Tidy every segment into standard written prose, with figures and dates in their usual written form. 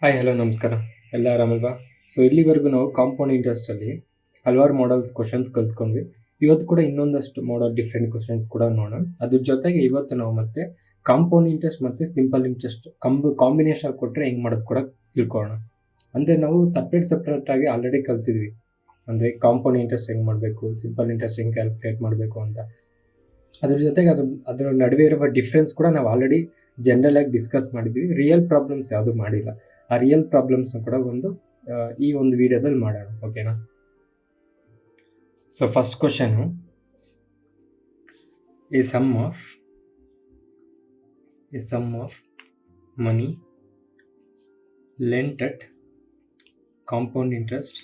Hi hello ನಮಸ್ಕಾರ. ಎಲ್ಲ ಆರಾಮಲ್ವಾ? So ಇಲ್ಲಿವರೆಗೂ ನಾವು ಕಾಂಪೌಂಡ್ ಇಂಟ್ರೆಸ್ಟಲ್ಲಿ ಹಲವಾರು ಮಾಡಲ್ಸ್ ಕ್ವಶನ್ಸ್ ಕಲ್ತ್ಕೊಂಡ್ವಿ. ಇವತ್ತು ಕೂಡ ಇನ್ನೊಂದಷ್ಟು ಡಿಫ್ರೆಂಟ್ ಕ್ವಶನ್ಸ್ ಕೂಡ ನೋಡೋಣ. ಅದ್ರ ಜೊತೆಗೆ ಇವತ್ತು ನಾವು ಮತ್ತೆ ಕಾಂಪೌಂಡ್ ಇಂಟ್ರೆಸ್ಟ್ ಮತ್ತು ಸಿಂಪಲ್ ಇಂಟ್ರೆಸ್ಟ್ ಕಾಂಬಿನೇಷನ್ ಕೊಟ್ಟರೆ ಹೆಂಗೆ ಮಾಡೋದು ಕೂಡ ತಿಳ್ಕೊಳ್ಳೋಣ. ಅಂದರೆ ನಾವು ಸಪ್ರೇಟಾಗಿ ಆಲ್ರೆಡಿ ಕಲ್ತಿದ್ವಿ. ಅಂದರೆ ಕಾಂಪೌಂಡ್ ಇಂಟ್ರೆಸ್ಟ್ ಹೆಂಗೆ ಮಾಡಬೇಕು, ಸಿಂಪಲ್ ಇಂಟ್ರೆಸ್ಟ್ ಹೆಂಗೆ ಕ್ಯಾಲ್ಕುಲೇಟ್ ಮಾಡಬೇಕು ಅಂತ. ಅದ್ರ ಜೊತೆಗೆ ಅದರ ನಡುವೆ ಇರುವ ಡಿಫ್ರೆನ್ಸ್ ಕೂಡ ನಾವು ಆಲ್ರೆಡಿ ಜನರಲ್ ಆಗಿ ಡಿಸ್ಕಸ್ ಮಾಡಿದ್ವಿ. ರಿಯಲ್ ಪ್ರಾಬ್ಲಮ್ಸ್ ಯಾವುದು ಮಾಡಿಲ್ಲ. ಆ ರಿಯಲ್ ಪ್ರಾಬ್ಲಮ್ಸ್ ಕೂಡ ಈ ಒಂದು ವಿಡಿಯೋದಲ್ಲಿ ಮಾಡೋಣ, ಓಕೆನಾ? So first question, a sum of money lent at compound interest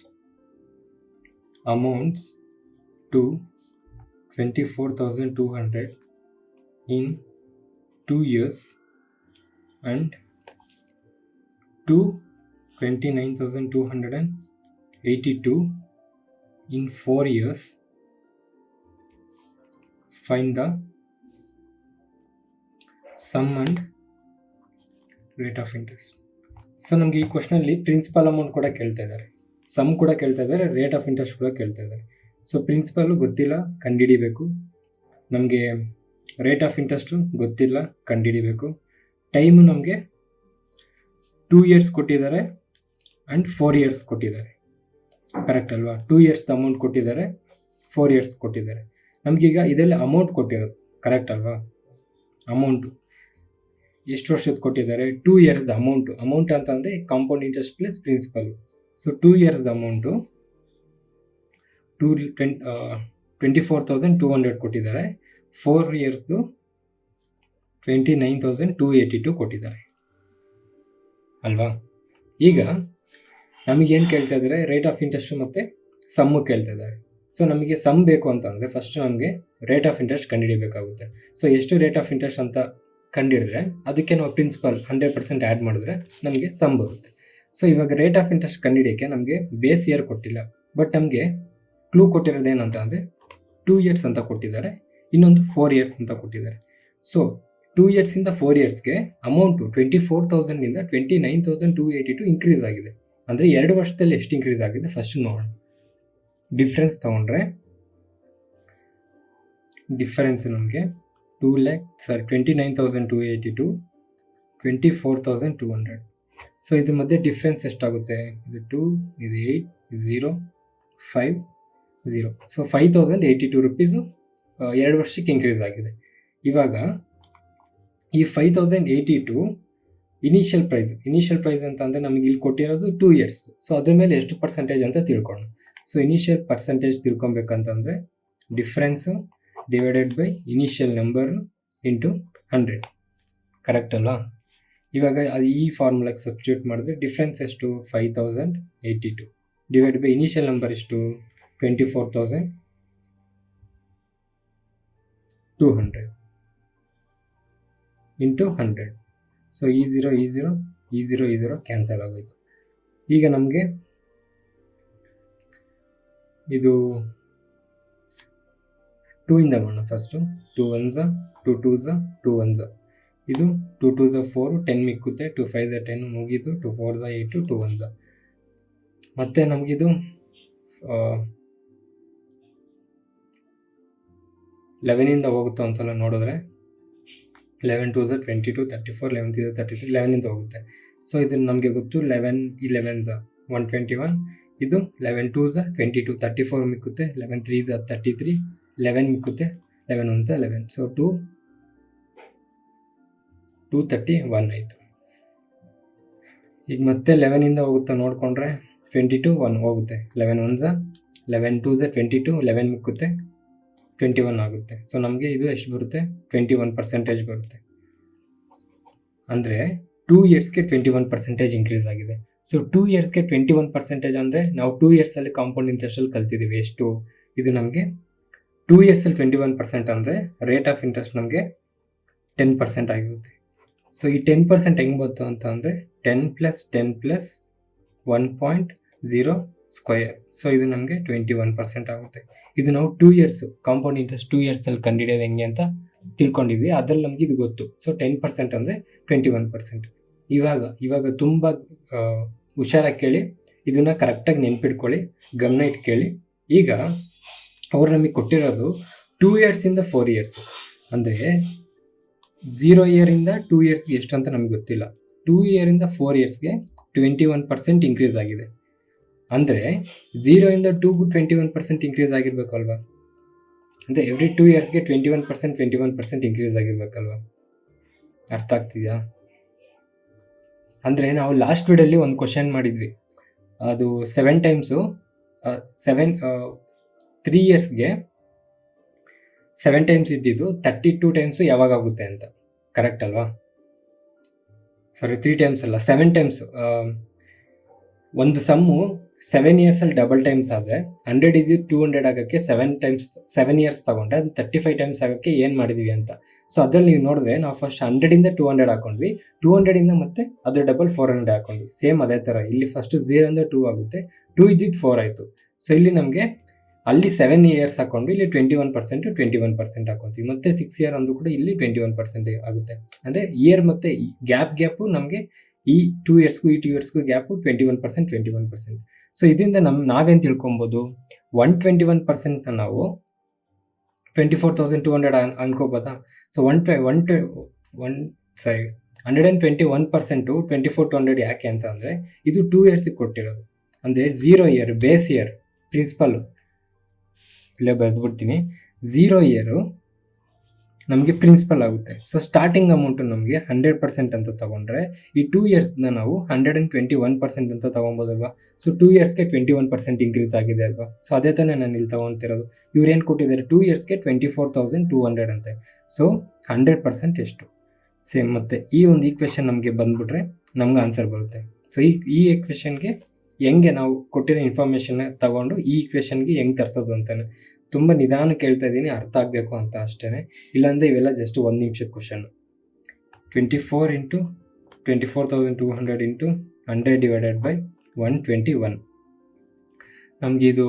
amounts to 24,200 in 2 years and to 29,282 in 4 years. Find the sum and rate of interest. So ನಮಗೆ ಈ ಕ್ವಶನಲ್ಲಿ ಪ್ರಿನ್ಸಿಪಲ್ ಅಮೌಂಟ್ ಕೂಡ ಕೇಳ್ತಾ ಇದ್ದಾರೆ, ಸಮ್ ಕೂಡ ಕೇಳ್ತಾ ಇದ್ದಾರೆ, ರೇಟ್ ಆಫ್ ಇಂಟ್ರೆಸ್ಟ್ ಕೂಡ ಕೇಳ್ತಾ ಇದ್ದಾರೆ. ಸೊ ಪ್ರಿನ್ಸಿಪಲ್ಲು ಗೊತ್ತಿಲ್ಲ, ಕಂಡುಹಿಡಿಬೇಕು. ನಮಗೆ ರೇಟ್ ಆಫ್ ಇಂಟ್ರೆಸ್ಟು ಗೊತ್ತಿಲ್ಲ, ಕಂಡುಹಿಡಿಬೇಕು. ಟೈಮು ನಮಗೆ 2 years ಕೊಟ್ಟಿದ್ದಾರೆ ಆ್ಯಂಡ್ 4 years ಕೊಟ್ಟಿದ್ದಾರೆ, ಕರೆಕ್ಟ್ ಅಲ್ವಾ? 2 years ಅಮೌಂಟ್ ಕೊಟ್ಟಿದ್ದಾರೆ, 4 years ಕೊಟ್ಟಿದ್ದಾರೆ. ನಮಗೀಗ ಇದರಲ್ಲಿ ಅಮೌಂಟ್ ಕೊಟ್ಟಿರೋದು, ಕರೆಕ್ಟ್ ಅಲ್ವಾ? ಅಮೌಂಟು ಎಷ್ಟು ವರ್ಷದ ಕೊಟ್ಟಿದ್ದಾರೆ? 2 years ಅಮೌಂಟ್ ಅಂತಂದರೆ compound interest plus principal. So 2 years amount 24,200 ಕೊಟ್ಟಿದ್ದಾರೆ, 4 years 29,282 ಕೊಟ್ಟಿದ್ದಾರೆ ಅಲ್ವಾ? ಈಗ ನಮಗೇನು ಕೇಳ್ತಾ ಇದ್ದಾರೆ? ರೇಟ್ ಆಫ್ ಇಂಟ್ರೆಸ್ಟು ಮತ್ತು ಸಮ್ಮು ಕೇಳ್ತಾ ಇದ್ದಾರೆ. ಸೊ ನಮಗೆ ಸಮ್ ಬೇಕು ಅಂತಂದರೆ ಫಸ್ಟು ನಮಗೆ ರೇಟ್ ಆಫ್ ಇಂಟ್ರೆಸ್ಟ್ ಕಂಡುಹಿಡಿಯಬೇಕಾಗುತ್ತೆ. ಸೊ ಎಷ್ಟು ರೇಟ್ ಆಫ್ ಇಂಟ್ರೆಸ್ಟ್ ಅಂತ ಕಂಡುಹಿಡಿದ್ರೆ ಅದಕ್ಕೆ ನಾವು ಪ್ರಿನ್ಸಿಪಲ್ 100% ಆ್ಯಡ್ ಮಾಡಿದ್ರೆ ನಮಗೆ ಸಮ್ ಬರುತ್ತೆ. ಸೊ ಇವಾಗ ರೇಟ್ ಆಫ್ ಇಂಟ್ರೆಸ್ಟ್ ಕಂಡುಹಿಡಿಯೋಕ್ಕೆ ನಮಗೆ ಬೇಸ್ ಇಯರ್ ಕೊಟ್ಟಿಲ್ಲ, ಬಟ್ ನಮಗೆ ಕ್ಲೂ ಕೊಟ್ಟಿರೋದು ಏನಂತ ಅಂದರೆ 2 years ಅಂತ ಕೊಟ್ಟಿದ್ದಾರೆ, ಇನ್ನೊಂದು 4 years ಅಂತ ಕೊಟ್ಟಿದ್ದಾರೆ. ಸೊ 2 yearsಯಿಂದ 4 yearsಗೆ ಅಮೌಂಟು 24,000ಇಂದ 29,282 ಇನ್ಕ್ರೀಸ್ ಆಗಿದೆ. ಅಂದರೆ 2 ವರ್ಷದಲ್ಲಿ ಎಷ್ಟು ಇನ್ಕ್ರೀಸ್ ಆಗಿದೆ ಫಸ್ಟ್ ನೋಡೋಣ. ಡಿಫ್ರೆನ್ಸ್ ತೊಗೊಂಡ್ರೆ ಡಿಫರೆನ್ಸ್ ನಮಗೆ 29,282 24,200. ಸೊ ಇದ್ರ ಮಧ್ಯೆ ಡಿಫ್ರೆನ್ಸ್ ಎಷ್ಟಾಗುತ್ತೆ? ಇದು 2, ಇದು 8, 0, 5, 0. ಸೊ 5,082 ರುಪೀಸು 2 ವರ್ಷಕ್ಕೆ ಇನ್ಕ್ರೀಸ್ ಆಗಿದೆ. ಇವಾಗ ಈ 5,082 ಇನಿಷಿಯಲ್ ಪ್ರೈಸ್ ಅಂತ ಅಂದರೆ ನಮಗೆ ಇಲ್ಲಿ ಕೊಟ್ಟಿರೋದು 2 years. ಸೊ ಅದ್ರ ಮೇಲೆ ಎಷ್ಟು ಪರ್ಸೆಂಟೇಜ್ ಅಂತ ತಿಳ್ಕೊಳ್ಳೋಣ. ಸೊ ಇನಿಷಿಯಲ್ ಪರ್ಸೆಂಟೇಜ್ ತಿಳ್ಕೊಬೇಕಂತಂದರೆ difference divided by initial number into 100, correct ಅಲ್ವಾ? ಇವಾಗ ಈ ಫಾರ್ಮುಲಾಗೆ ಸಬ್ಸ್ಟಿಟ್ಯೂಟ್ ಮಾಡಿದ್ರೆ ಡಿಫ್ರೆನ್ಸ್ ಎಷ್ಟು? 5,082 ಡಿವೈಡ್ ಬೈ ಇನಿಷಿಯಲ್ ನಂಬರ್ ಎಷ್ಟು? 24,200 ಇಂಟು 100. ಸೊ ಈ ಝೀರೋ ಕ್ಯಾನ್ಸಲ್ ಆಗೋಯ್ತು. ಈಗ ನಮಗೆ ಇದು 2ಇಂದ ಮಾಡೋಣ ಫಸ್ಟು. 2 1s, 2 2s, 2 1s. ಇದು 2 2s 4, 10 ಮಿಕ್ಕುತ್ತೆ. 2 5s 10 ಮುಗೀತು. 2 4s 8, 2 1s. ಮತ್ತು ನಮಗಿದು 11ಇಂದ ಹೋಗುತ್ತೆ ಒಂದ್ಸಲ ನೋಡಿದ್ರೆ. 11 2s 22, 34, 11 3s 33, 11ಇಂದ ಹೋಗುತ್ತೆ. ಸೊ ಇದು ನಮಗೆ ಗೊತ್ತು. 11 11s 121. ಇದು 11 2s 22, 34 ಮಿಕ್ಕುತ್ತೆ. 11 3s 33, 11 ಮಿಕ್ಕುತ್ತೆ. 11 1s 11. ಸೊ 231 ಆಯಿತು. ಈಗ ಮತ್ತೆ 11ಇಂದ ಹೋಗುತ್ತೆ ನೋಡಿಕೊಂಡ್ರೆ 22 1 ಹೋಗುತ್ತೆ. 11 1s 11 2s 22, 11 ಮಿಕ್ಕುತ್ತೆ, 21 ಆಗುತ್ತೆ. ಸೊ ನಮಗೆ ಇದು ಎಷ್ಟು ಬರುತ್ತೆ? 21% ಬರುತ್ತೆ. ಅಂದರೆ 2 yearsಗೆ 21% ಇನ್ಕ್ರೀಸ್ ಆಗಿದೆ. ಸೊ 2 yearsಗೆ 21% ಅಂದರೆ ನಾವು 2 yearsಲ್ಲಿ ಕಾಂಪೌಂಡ್ ಇಂಟ್ರೆಸ್ಟಲ್ಲಿ ಕಲ್ತಿದ್ದೀವಿ. ಎಷ್ಟು? ಇದು ನಮಗೆ 2 yearsಲ್ಲಿ 21% ಅಂದರೆ ರೇಟ್ ಆಫ್ ಇಂಟ್ರೆಸ್ಟ್ ನಮಗೆ 10% ಆಗಿರುತ್ತೆ. ಸೊ ಈ 10% ಹೆಂಗೆ ಬಂತು ಅಂತ ಅಂದರೆ 10 + 10 + 1.0 ಸ್ಕ್ವಯರ್. ಸೊ ಇದು ನಮಗೆ 21% ಆಗುತ್ತೆ. ಇದು ನಾವು 2 years ಕಾಂಪೌಂಡ್ ಇಂಟ್ರೆಸ್ಟ್ 2 yearsಲ್ಲಿ ಕಂಡುಹಿಡಿಯೋದು ಹೆಂಗೆ ಅಂತ ತಿಳ್ಕೊಂಡಿದ್ವಿ. ಅದರಲ್ಲಿ ನಮಗೆ ಇದು ಗೊತ್ತು. ಸೊ 10% ಅಂದರೆ 21%. ಇವಾಗ ತುಂಬ ಹುಷಾರಾಗಿ ಕೇಳಿ, ಇದನ್ನು ಕರೆಕ್ಟಾಗಿ ನೆನ್ಪಿಟ್ಕೊಳ್ಳಿ, ಗಮನ ಇಟ್ಟು ಕೇಳಿ. ಈಗ ಅವ್ರು ನಮಗೆ ಕೊಟ್ಟಿರೋದು 2 ಇಯರ್ಸಿಂದ 4 ಇಯರ್ಸ್, ಅಂದರೆ 0 ಇಯರಿಂದ 2 ಇಯರ್ಸ್ಗೆ ಎಷ್ಟು ಅಂತ ನಮ್ಗೆ ಗೊತ್ತಿಲ್ಲ. 2 ಇಯರಿಂದ 4 ಇಯರ್ಸ್ಗೆ 21% ಇನ್ಕ್ರೀಸ್ ಆಗಿದೆ. ಅಂದರೆ 0 ಇಂದ 2ಗೂ 21% ಇನ್ಕ್ರೀಸ್ ಆಗಿರ್ಬೇಕಲ್ವಾ? ಅಂದರೆ ಎವ್ರಿ 2 ಇಯರ್ಸ್ಗೆ 21% ಇನ್ಕ್ರೀಸ್ ಆಗಿರ್ಬೇಕಲ್ವಾ? ಅರ್ಥ ಆಗ್ತಿದೆಯಾ? ಅಂದರೆ ನಾವು ಲಾಸ್ಟ್ ವಿಡಿಯೋಲಿ ಒಂದು ಕ್ವಶನ್ ಮಾಡಿದ್ವಿ, ಅದು 7 ಟೈಮ್ಸು 3 ಇಯರ್ಸ್ಗೆ 7 ಟೈಮ್ಸ್ ಇದ್ದಿದ್ದು 32 ಟೈಮ್ಸು ಯಾವಾಗ ಆಗುತ್ತೆ ಅಂತ. ಕರೆಕ್ಟ್ ಅಲ್ವಾ? ಸಾರಿ, 3 ಟೈಮ್ಸ್ ಅಲ್ಲ, 7 ಟೈಮ್ಸ್. ಒಂದು ಸಮ್ಮು 7 ಇಯರ್ಸಲ್ಲಿ ಡಬಲ್ ಟೈಮ್ಸ್ ಆದರೆ 100 ಇದ್ದು 200 ಆಗೋಕ್ಕೆ 7 ಇಯರ್ಸ್ ತಗೊಂಡ್ರೆ ಅದು 35 ಟೈಮ್ಸ್ ಆಗೋಕ್ಕೆ ಏನು ಮಾಡಿದ್ವಿ ಅಂತ. ಸೊ ಅದ್ರಲ್ಲಿ ನೀವು ನೋಡಿದ್ರೆ ನಾವು ಫಸ್ಟ್ 100ಇಂದ 200 ಹಾಕೊಂಡ್ವಿ, 200ಇಂದ ಮತ್ತೆ ಅದ್ರ ಡಬಲ್ 400 ಹಾಕೊಂಡ್ವಿ. ಸೇಮ್ ಅದೇ ಥರ ಇಲ್ಲಿ ಫಸ್ಟು 0ಇಂದ 2 ಆಗುತ್ತೆ, 2 ಇದ್ದಿದ್ದು 4 ಆಯಿತು. ಸೊ ಇಲ್ಲಿ ನಮಗೆ ಅಲ್ಲಿ 7 ಇಯರ್ಸ್ ಹಾಕೊಂಡ್ವಿ, ಇಲ್ಲಿ 21% ಹಾಕೊಂತೀವಿ. ಮತ್ತೆ 6 ಇಯರ್ ಅಂದರೂ ಕೂಡ ಇಲ್ಲಿ 21% ಆಗುತ್ತೆ. ಅಂದರೆ ಇಯರ್ ಮತ್ತು ಗ್ಯಾಪು ನಮಗೆ ಈ 2 ಇಯರ್ಸ್ಗೂ ಈ 2 ಇಯರ್ಸ್ಗೂ ಗ್ಯಾಪು 21%. ಸೊ ಇದರಿಂದ ನಾವೇನು ತಿಳ್ಕೊಬೋದು, 121% ನಾವು 24,200 ಅನ್ಕೋಬೋದಾ? ಸೊ 121% 24,200 ಯಾಕೆ ಅಂತ ಅಂದರೆ ಇದು 2 ಇಯರ್ಸಿಗೆ ಕೊಟ್ಟಿರೋದು. ಅಂದರೆ 0 ಇಯರ್ ಬೇಸ್ ಇಯರ್ ಪ್ರಿನ್ಸಿಪಲ್ಲು ಇಲ್ಲೇ ಬರೆದ್ಬಿಡ್ತೀನಿ, 0 ಇಯರು ನಮಗೆ ಪ್ರಿನ್ಸಿಪಲ್ ಆಗುತ್ತೆ. ಸೊ ಸ್ಟಾರ್ಟಿಂಗ್ ಅಮೌಂಟು ನಮಗೆ 100% ಅಂತ ತೊಗೊಂಡ್ರೆ ಈ 2 ಇಯರ್ಸ್ನ ನಾವು 121% ಅಂತ ತೊಗೊಬೋದಲ್ವಾ? ಸೊ 2 ಇಯರ್ಸ್ಗೆ 21% ಇನ್ಕ್ರೀಸ್ ಆಗಿದೆ ಅಲ್ವಾ? ಸೊ ಅದೇ ತಾನೇ ನಾನು ಇಲ್ಲಿ ತೊಗೊತಿರೋದು. ಇವ್ರು ಏನು ಕೊಟ್ಟಿದ್ದಾರೆ, 2 ಇಯರ್ಸ್ಗೆ 24,200 ಅಂತೆ. ಸೊ 100% ಎಷ್ಟು? ಸೇಮ್. ಮತ್ತು ಈ ಒಂದು ಈಕ್ವೇಷನ್ ನಮಗೆ ಬಂದುಬಿಟ್ರೆ ನಮ್ಗೆ ಆನ್ಸರ್ ಬರುತ್ತೆ. ಸೊ ಈ ಈಕ್ವೇಷನ್ಗೆ ಹೆಂಗೆ ನಾವು ಕೊಟ್ಟಿರೋ ಇನ್ಫಾರ್ಮೇಷನ್ನ ತಗೊಂಡು ಈ ಈಕ್ವೇಷನ್ಗೆ ಹೆಂಗೆ ತರಿಸೋದು ಅಂತಾನೆ ತುಂಬ ನಿಧಾನ ಕೇಳ್ತಾ ಇದ್ದೀನಿ, ಅರ್ಥ ಆಗಬೇಕು ಅಂತ ಅಷ್ಟೇ. ಇಲ್ಲಾಂದರೆ ಇವೆಲ್ಲ ಜಸ್ಟ್ 1 ನಿಮಿಷದ question. 24 into 24,200 into 100 divided by 121. ನಮಗಿದು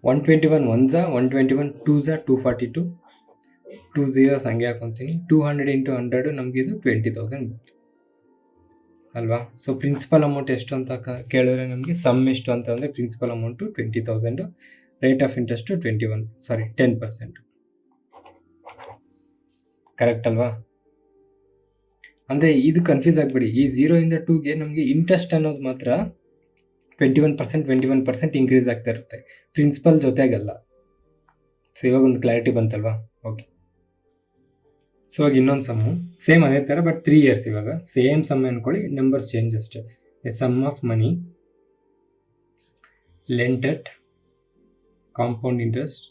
121 1 121 2 242 2 0 ಹಂಗೆ ಹಾಕೊತೀನಿ. 200 ಇಂಟು 100 ನಮಗಿದು 20,000 ಅಲ್ವಾ? ಸೊ ಪ್ರಿನ್ಸಿಪಲ್ ಅಮೌಂಟ್ ಎಷ್ಟು ಅಂತ ಕೇಳಿದ್ರೆ ನಮಗೆ ಸಮ್ ಎಷ್ಟು ಅಂತ ಅಂದರೆ principal amount 20,000, rate of interest 10%. Correct ಅಲ್ವಾ? ಅಂದರೆ ಇದು ಕನ್ಫ್ಯೂಸ್ ಆಗಿಬಿಡಿ. ಈ 0 ಇಂದ 2ಗೆ ನಮಗೆ ಇಂಟ್ರೆಸ್ಟ್ ಅನ್ನೋದು ಮಾತ್ರ 21% ಇನ್ಕ್ರೀಸ್ ಆಗ್ತಾ ಇರುತ್ತೆ, ಪ್ರಿನ್ಸಿಪಲ್ ಜೊತೆಗಲ್ಲ. ಸೊ ಇವಾಗ ಒಂದು ಕ್ಲಾರಿಟಿ ಬಂತಲ್ವಾ? ಓಕೆ. ಸೊ ಇವಾಗ ಇನ್ನೊಂದು ಸಮ್ಮು ಸೇಮ್ ಅದೇ ಥರ, ಬಟ್ 3 ಇಯರ್ಸ್. ಇವಾಗ ಸೇಮ್ ಸಮ್ ಅಂದ್ಕೊಳ್ಳಿ, ನಂಬರ್ಸ್ ಚೇಂಜ್ ಅಷ್ಟೇ. A sum of money lent at compound interest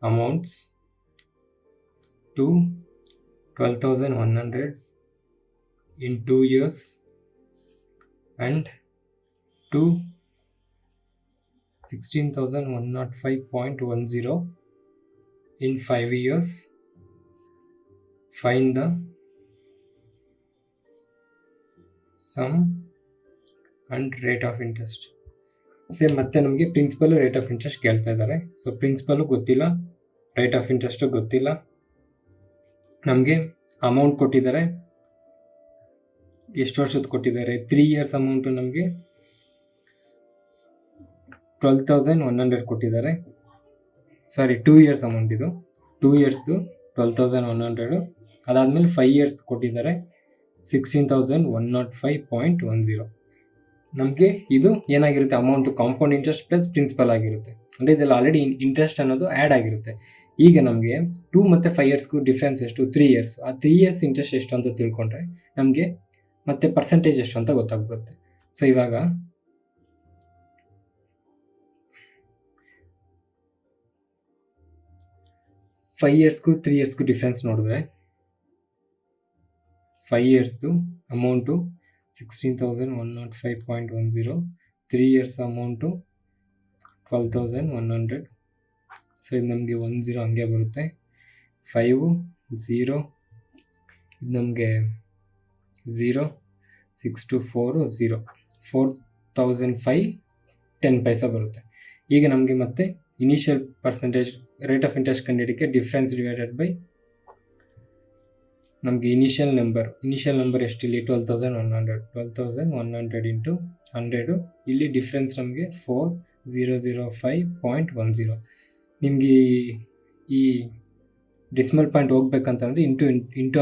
amounts to 12,100 in 2 years and to 16,105.10 in 5 years. Find the sum and rate of interest. Same ಮತ್ತೆ ನಮಗೆ principal rate of interest ಕೇಳ್ತಾ ಇದ್ದಾರೆ. So principle ಗೊತ್ತಿಲ್ಲ, rate of interest ಗೊತ್ತಿಲ್ಲ. ನಮಗೆ amount ಕೊಟ್ಟಿದ್ದಾರೆ, ಎಷ್ಟು ವರ್ಷದ ಕೊಟ್ಟಿದ್ದಾರೆ, 3 ಇಯರ್ಸ್ ಅಮೌಂಟು ನಮಗೆ 12,100 ಕೊಟ್ಟಿದ್ದಾರೆ. ಸಾರಿ, 2 ಇಯರ್ಸ್ ಅಮೌಂಟ್ ಇದು, 2 ಇಯರ್ಸ್ದು 12,100. ಅದಾದಮೇಲೆ 5 ಇಯರ್ಸ್ ಕೊಟ್ಟಿದ್ದಾರೆ 16,105.10. ನಮಗೆ ಇದು ಏನಾಗಿರುತ್ತೆ, amount compound interest plus principal ಆಗಿರುತ್ತೆ. ಅಂದರೆ ಇದರಲ್ಲಿ ಆಲ್ರೆಡಿ ಇಂಟ್ರೆಸ್ಟ್ ಅನ್ನೋದು ಆ್ಯಡ್ ಆಗಿರುತ್ತೆ. ಈಗ ನಮಗೆ 2 ಮತ್ತು 5 ಇಯರ್ಸ್ಗೂ ಡಿಫ್ರೆನ್ಸ್ ಎಷ್ಟು, 3 ಇಯರ್ಸ್. ಆ 3 ಇಯರ್ಸ್ ಇಂಟ್ರೆಸ್ಟ್ ಎಷ್ಟು ಅಂತ ತಿಳ್ಕೊಂಡ್ರೆ ನಮಗೆ ಮತ್ತೆ ಪರ್ಸೆಂಟೇಜ್ ಎಷ್ಟು ಅಂತ ಗೊತ್ತಾಗ್ಬಿಡುತ್ತೆ. ಸೊ ಇವಾಗ 5 ಇಯರ್ಸ್ಗೂ 3 ಇಯರ್ಸ್ಗೂ ಡಿಫ್ರೆನ್ಸ್ ನೋಡಿದ್ರೆ 5 ಇಯರ್ಸ್ದು ಅಮೌಂಟು 16,105.10, 3 ಇಯರ್ಸ್ ಅಮೌಂಟು 12,100. ಸೊ ಇದು ನಮಗೆ 10 ಹಂಗೆ ಬರುತ್ತೆ. 5 0 ಇದು ನಮಗೆ 0, 6 to 4 0, 4,005 10 ಪೈಸಾ ಬರುತ್ತೆ. ಈಗ ನಮಗೆ ಮತ್ತೆ initial percentage rate of interest ಕಂಡುಹಿಡಿಯೋಕ್ಕೆ ಡಿಫ್ರೆನ್ಸ್ ಡಿವೈಡೆಡ್ ಬೈ ನಮಗೆ ಇನಿಷಿಯಲ್ ನಂಬರ್ ಎಷ್ಟು ಇಲ್ಲಿ 12,100 ಇಂಟು 100. ಇಲ್ಲಿ ಡಿಫ್ರೆನ್ಸ್ ನಮಗೆ 4005.10. ನಿಮಗೆ ಈ ಡೆಸಿಮಲ್ ಪಾಯಿಂಟ್ ಹೋಗ್ಬೇಕಂತಂದರೆ ಇಂಟು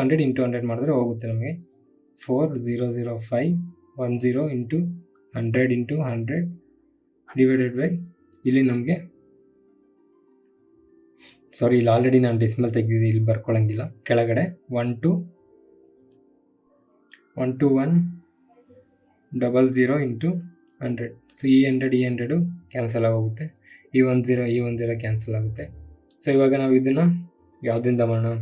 100 ಮಾಡಿದ್ರೆ ಹೋಗುತ್ತೆ. ನಮಗೆ 400510 ಇಂಟು 100 ಡಿವೈಡೆಡ್ ಬೈ ಇಲ್ಲಿ ನಮಗೆ ಸಾರಿ ಇಲ್ಲಿ ಆಲ್ರೆಡಿ ನಾನು ಡೆಸಿಮಲ್ ತೆಗೆದಿದ್ದೀನಿ, ಇಲ್ಲಿ ಬರ್ಕೊಳ್ಳೋಂಗಿಲ್ಲ. ಕೆಳಗಡೆ 12100 ಇಂಟು 100. ಸೊ ಈ 100 ಕ್ಯಾನ್ಸಲ್ ಆಗೋಗುತ್ತೆ, ಈ 10 ಕ್ಯಾನ್ಸಲ್ ಆಗುತ್ತೆ. ಸೊ ಇವಾಗ ನಾವು ಇದನ್ನು ಯಾವುದಿಂದ ಮಾಡೋಣ?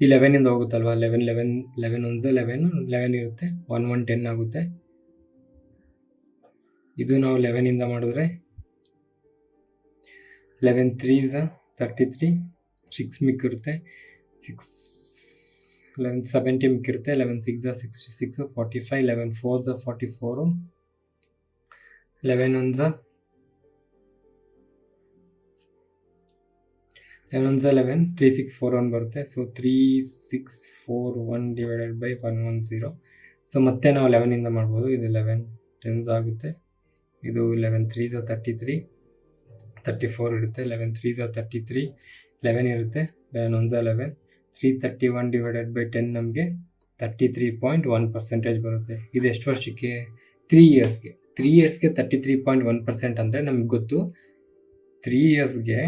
ಈ 11ಇಂದ ಹೋಗುತ್ತಲ್ವ, 11 1 11 ಇರುತ್ತೆ, 1 10 ಆಗುತ್ತೆ. ಇದು ನಾವು 11ಇಂದ ಮಾಡಿದ್ರೆ 11 3 33, 6 ಮಿಕ್ಕಿರುತ್ತೆ, 11 70 ಮಿಕ್ಕಿರುತ್ತೆ, 11 6 66, 45, 11 4 44, 11 1 11 3641 ಬರುತ್ತೆ. So 3641 divided by 110. ಸೊ ಮತ್ತೆ ನಾವು 11ಇಂದ ಮಾಡ್ಬೋದು. ಇದು 11 10s ಆಗುತ್ತೆ, ಇದು 11 3 33, 34 ಇರುತ್ತೆ, 11 3 33, 11 ಇರುತ್ತೆ, 11 1 11, 331 ಡಿವೈಡೆಡ್ ಬೈ 10 ನಮಗೆ 33.1% ಬರುತ್ತೆ. ಇದು ಎಷ್ಟು ವರ್ಷಕ್ಕೆ? 3 ಇಯರ್ಸ್ಗೆ. 3 ಇಯರ್ಸ್ಗೆ 33.1% ಅಂದರೆ ನಮಗೆ ಗೊತ್ತು, 3 ಇಯರ್ಸ್ಗೆ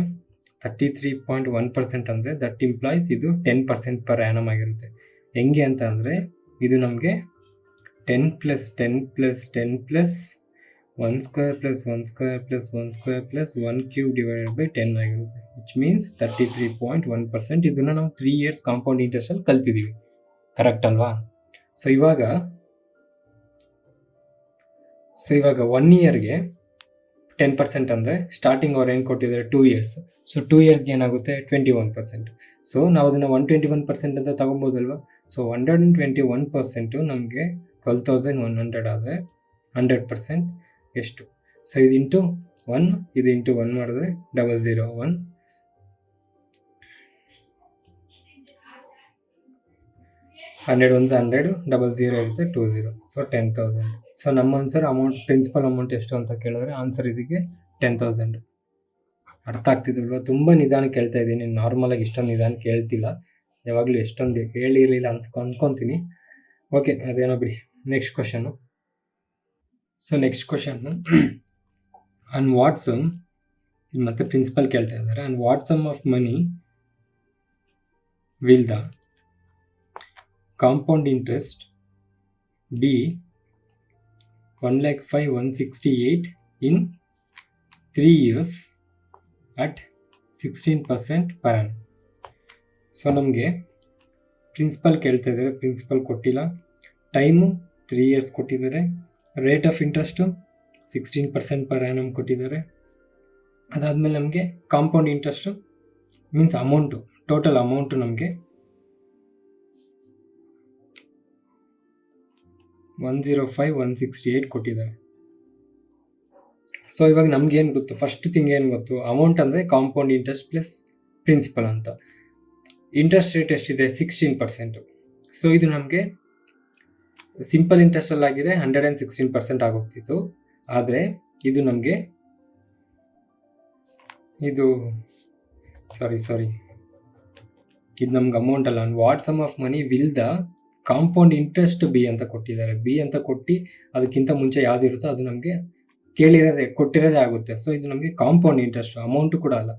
33.1% ಅಂದರೆ ದಟ್ ಇಂಪ್ಲಾಯ್ಸ್ ಇದು 10% ಪರ್ ಆ್ಯನಮ್ ಆಗಿರುತ್ತೆ. ಹೆಂಗೆ ಅಂತ ಅಂದರೆ ಇದು ನಮಗೆ 10 + 10 + 10 + 1 square + 1 square + 1 square + 1 cube divided by 10 ಆಗಿರುತ್ತೆ, ವಿಚ್ ಮೀನ್ಸ್ 33.1%. ಇದನ್ನು ನಾವು 3 ಇಯರ್ಸ್ ಕಾಂಪೌಂಡ್ ಇಂಟ್ರೆಸ್ಟಲ್ಲಿ ಕಲ್ತಿದ್ದೀವಿ, ಕರೆಕ್ಟ್ ಅಲ್ವಾ? ಸೊ ಇವಾಗ 1 ಇಯರ್ಗೆ 10% ಅಂದರೆ ಸ್ಟಾರ್ಟಿಂಗ್ ಅವ್ರು ಏನು ಕೊಟ್ಟಿದ್ದಾರೆ 2 ಇಯರ್ಸ್. ಸೊ 2 ಇಯರ್ಸ್ಗೆ ಏನಾಗುತ್ತೆ 21%. ಸೊ ನಾವು ಅದನ್ನು 121% ಅಂತ ತಗೊಬೋದಲ್ವ. ಸೊ 121% ನಮಗೆ 12,100 ಆದರೆ 100% ಎಷ್ಟು? ಸೊ ಇದು ಇಂಟು 1, ಇದು ಇಂಟು 1 ಮಾಡಿದ್ರೆ 001, 100 1 100, 00 ಇರುತ್ತೆ 20. ಸೊ 10,000. ಸೊ ನಮ್ಮ ಆನ್ಸರ್ ಪ್ರಿನ್ಸಿಪಲ್ ಅಮೌಂಟ್ ಎಷ್ಟು ಅಂತ ಕೇಳಿದ್ರೆ ಆನ್ಸರ್ ಇದಕ್ಕೆ 10,000. ಅರ್ಥ ಆಗ್ತಿದ್ವಲ್ವ? ತುಂಬ ನಿಧಾನ ಕೇಳ್ತಾ ಇದ್ದೀನಿ, ನಾರ್ಮಲಾಗಿ ಇಷ್ಟೊಂದು ನಿಧಾನ ಕೇಳ್ತಿಲ್ಲ, ಯಾವಾಗಲೂ ಎಷ್ಟೊಂದು ಹೇಳಿರಲಿಲ್ಲ ಅನ್ಕೊತೀನಿ. ಓಕೆ, ಅದೇನೋ ಬಿಡಿ. Next question. So next question, on what sum, ಮತ್ತೆ ಪ್ರಿನ್ಸಿಪಲ್ ಕೇಳ್ತಾ ಇದ್ದಾರೆ, on what sum of money will the compound interest be 1,05,168 in 3 years at 16% per annum. So ನಮಗೆ ಪ್ರಿನ್ಸಿಪಲ್ ಕೇಳ್ತಾ ಇದ್ದಾರೆ, ಪ್ರಿನ್ಸಿಪಲ್ ಕೊಟ್ಟಿಲ್ಲ, ಟೈಮು 3 ಇಯರ್ಸ್ ಕೊಟ್ಟಿದ್ದಾರೆ, rate of interest 16% per annum ಕೊಟ್ಟಿದ್ದಾರೆ. ಅದಾದಮೇಲೆ ನಮಗೆ compound interest means amount, total amount ನಮಗೆ 105,168 ಕೊಟ್ಟಿದ್ದಾರೆ. ಸೊ ಇವಾಗ ನಮ್ಗೇನು ಗೊತ್ತು, ಫಸ್ಟ್ ಥಿಂಗ್ ಏನು ಗೊತ್ತು, ಅಮೌಂಟ್ ಅಂದರೆ ಕಾಂಪೌಂಡ್ ಇಂಟ್ರೆಸ್ಟ್ ಪ್ಲಸ್ ಪ್ರಿನ್ಸಿಪಲ್ ಅಂತ. ಇಂಟ್ರೆಸ್ಟ್ ರೇಟ್ ಎಷ್ಟಿದೆ 16%. ಸೊ ಇದು ನಮಗೆ ಸಿಂಪಲ್ ಇಂಟ್ರೆಸ್ಟಲ್ಲಾಗಿದೆ 116% ಆಗೋಗ್ತಿತ್ತು. ಆದರೆ ಇದು ನಮಗೆ ಇದು ನಮ್ಗೆ ಅಮೌಂಟ್ ಅಲ್ಲ. What sum of money will the compound interest be ಅಂತ ಕೊಟ್ಟಿದ್ದಾರೆ. ಬಿ ಅಂತ ಕೊಟ್ಟು ಅದಕ್ಕಿಂತ ಮುಂಚೆ ಯಾವುದಿರುತ್ತೋ ಅದು ನಮಗೆ ಕೊಟ್ಟಿರೋದೇ ಆಗುತ್ತೆ. ಸೊ ಇದು ನಮಗೆ ಕಾಂಪೌಂಡ್ ಇಂಟ್ರೆಸ್ಟ್, ಅಮೌಂಟು ಕೂಡ ಅಲ್ಲ.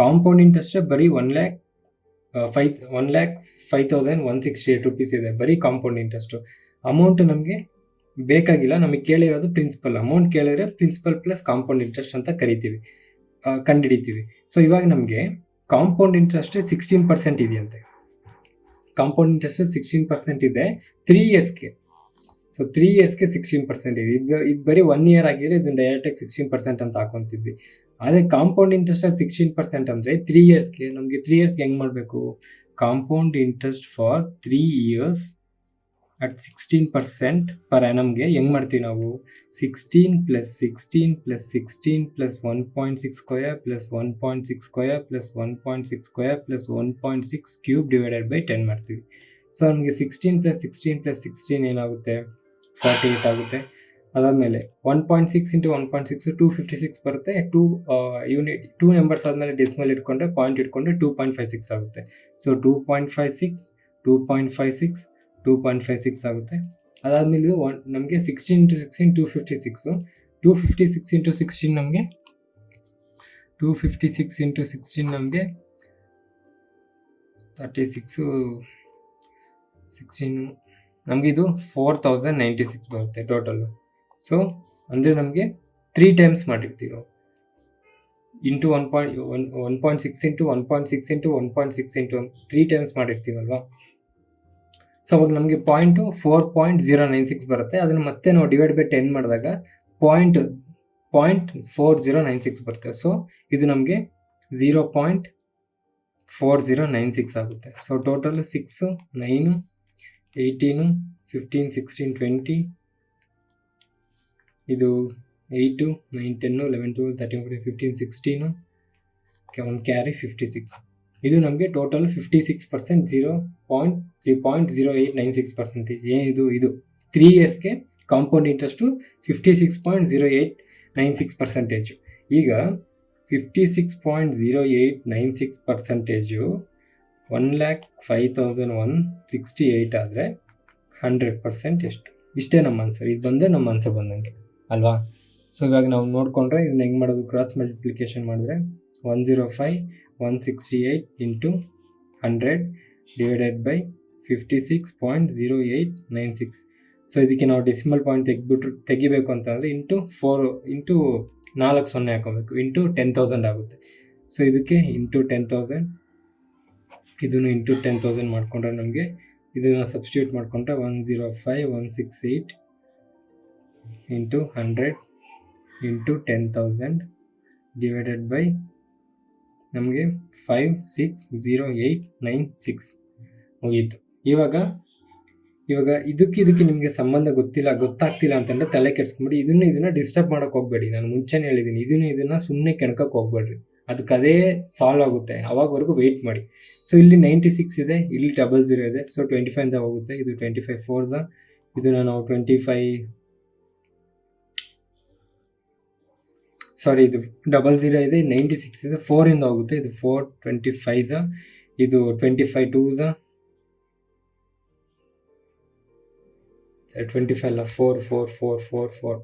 ಕಾಂಪೌಂಡ್ ಇಂಟ್ರೆಸ್ಟ್ ಬರೀ 1,05,168 ರೂಪೀಸ್ ಇದೆ, ಬರೀ ಕಾಂಪೌಂಡ್ ಇಂಟ್ರೆಸ್ಟು. ಅಮೌಂಟು ನಮಗೆ ಬೇಕಾಗಿಲ್ಲ, ನಮಗೆ ಕೇಳಿರೋದು ಪ್ರಿನ್ಸಿಪಲ್. ಅಮೌಂಟ್ ಕೇಳಿದ್ರೆ ಪ್ರಿನ್ಸಿಪಲ್ ಪ್ಲಸ್ ಕಾಂಪೌಂಡ್ ಇಂಟ್ರೆಸ್ಟ್ ಅಂತ ಕಂಡುಹಿಡಿತೀವಿ. ಸೊ ಇವಾಗ ನಮಗೆ ಕಾಂಪೌಂಡ್ ಇಂಟ್ರೆಸ್ಟ್ 16% ಇದೆಯಂತೆ. ಕಾಂಪೌಂಡ್ ಇಂಟ್ರೆಸ್ಟ್ 16% ಇದೆ 3 ಇಯರ್ಸ್ಗೆ. ಸೊ 3 ಇಯರ್ಸ್ಗೆ 16% ಇದೆ. ಇದು ಬರೀ 1 ಇಯರ್ ಆಗಿದ್ರೆ ಇದನ್ನು ಡೈರೆಕ್ಟಾಗಿ 16% ಅಂತ ಹಾಕೊತಿದ್ವಿ. ಆದರೆ ಕಾಂಪೌಂಡ್ ಇಂಟ್ರೆಸ್ಟ್ 16% ಅಂದರೆ 3 ಇಯರ್ಸ್ಗೆ, ನಮಗೆ 3 ಇಯರ್ಸ್ಗೆ ಹೆಂಗೆ ಮಾಡಬೇಕು, compound interest for 3 years at 16% per ಆ್ಯನಮ್ಗೆ ಹೆಂಗೆ ಮಾಡ್ತೀವಿ ನಾವು 16 + 16 + 16 + 1.6 square + 1.6 square + 1.6 square + 1.6 cube divided by 10 ಮಾಡ್ತೀವಿ. ಸೊ ನಮಗೆ 16 + 16 + 16 ಏನಾಗುತ್ತೆ 48 ಆಗುತ್ತೆ. ಅದಾದಮೇಲೆ 1.6 × 1.6 256 ಬರುತ್ತೆ. 2 ನಂಬರ್ಸ್ ಆದಮೇಲೆ ಡೆಸಿಮಲ್ ಇಟ್ಕೊಂಡ್ರೆ ಪಾಯಿಂಟ್ ಇಟ್ಕೊಂಡ್ರೆ 2.56 ಆಗುತ್ತೆ. ಸೊ 2.56 2.56 2.56 ಆಗುತ್ತೆ. ಅದಾದಮೇಲೆ ಇದು ನಮಗೆ 16 × 16 256 256 × 16 ನಮಗೆ 256 × 16 ನಮಗೆ 36 16 ನಮಗೆ ಇದು 4096 ಬರುತ್ತೆ ಟೋಟಲ್. ಸೊ ಅಂದರೆ ನಮಗೆ 3 ಟೈಮ್ಸ್ ಮಾಡಿರ್ತೀವಿ ನಾವು ಇಂಟು 1.6 × 1.6 × 1.6 ಇಂಟು 3 ಟೈಮ್ಸ್ ಮಾಡಿರ್ತೀವಲ್ವಾ. ಸೊ ಅವಾಗ ನಮಗೆ ಪಾಯಿಂಟು 4.096 ಬರುತ್ತೆ. ಅದನ್ನು ಮತ್ತೆ ನಾವು ಡಿವೈಡ್ ಬೈ 10 ಮಾಡಿದಾಗ .4096 ಬರುತ್ತೆ. ಸೊ ಇದು ನಮಗೆ 0.4096 ಆಗುತ್ತೆ. ಸೊ ಟೋಟಲ್ 6 9 18 15 16 20 ಇದು 8 9 10 11 12 13 14 15 16 ಒಂದು ಕ್ಯಾರಿ 56. ಇದು ನಮಗೆ ಟೋಟಲ್ 56% 0.0896%. ಏನಿದು ಇದು 3 ಇಯರ್ಸ್ಗೆ ಕಾಂಪೌಂಡ್ ಇಂಟ್ರೆಸ್ಟು 56.0896%. ಈಗ 56.0896% 1,05,168 ಆದರೆ 100% ಎಷ್ಟು? ಇಷ್ಟೇ ನಮ್ಮ ಆನ್ಸರ್. ಇದು ಬಂದರೆ ನಮ್ಮ ಆನ್ಸರ್ ಬಂದಂಗೆ ಅಲ್ವಾ. ಸೊ ಇವಾಗ ನಾವು ನೋಡಿಕೊಂಡ್ರೆ ಇದನ್ನ ಹೆಂಗೆ ಮಾಡೋದು, ಕ್ರಾಸ್ ಮಲ್ಟಿಪ್ಲಿಕೇಶನ್ ಮಾಡಿದ್ರೆ 105,168 × 100 ಡಿವೈಡೆಡ್ ಬೈ 56.0896. ಸೊ ಇದಕ್ಕೆ ನಾವು ಡೆಸಿಮಲ್ ಪಾಯಿಂಟ್ ತೆಗಿಬೇಕು ಅಂತಂದರೆ ಇಂಟು 4 ಇಂಟು 4 0 ಹಾಕೋಬೇಕು ಇಂಟು 10,000 ಆಗುತ್ತೆ. ಸೊ ಇದಕ್ಕೆ ಇಂಟು 10,000 ಇದನ್ನು ಇಂಟು 10,000 ಮಾಡಿಕೊಂಡ್ರೆ ನಮಗೆ ಇದನ್ನು ಸಬ್ಸ್ಟಿಟ್ಯೂಟ್ ಮಾಡಿಕೊಂಡ್ರೆ 105,168 ಇಂಟು 100 ಇಂಟು 10,000 ಡಿವೈಡೆಡ್ ಬೈ ನಮಗೆ 560896 ಮುಗೀತು. ಇವಾಗ ಇದಕ್ಕೆ ನಿಮಗೆ ಸಂಬಂಧ ಗೊತ್ತಾಗ್ತಿಲ್ಲ ಅಂತಂದರೆ ತಲೆ ಕೆಡ್ಸ್ಕೊಂಬಿಡಿ. ಇದನ್ನು ಡಿಸ್ಟರ್ಬ್ ಮಾಡೋಕ್ಕೆ ಹೋಗ್ಬೇಡಿ. ನಾನು ಮುಂಚೆನೇ ಹೇಳಿದ್ದೀನಿ, ಇದನ್ನು ಸುಮ್ಮನೆ ಕೆಣ್ಕಕ್ಕೆ ಹೋಗ್ಬೇಡ್ರಿ. ಅದಕ್ಕೆ ಅದೇ ಸಾಲ್ವ್ ಆಗುತ್ತೆ, ಅವಾಗವರೆಗೂ ವೆಯ್ಟ್ ಮಾಡಿ. ಸೊ ಇಲ್ಲಿ 96 ಇದೆ, ಇಲ್ಲಿ 00 ಇದೆ. ಸೊ 25 ಹೋಗುತ್ತೆ. ಇದು 25 4 ಇದನ್ನು ನಾವು 25 ಸಾರಿ ಇದು 00 ಇದೆ, 96 ಇದೆ, 4 ಹೋಗುತ್ತೆ. ಇದು 4 25 ಇದು 25 2 25 ಅಲ್ಲ 4 4 4 4 4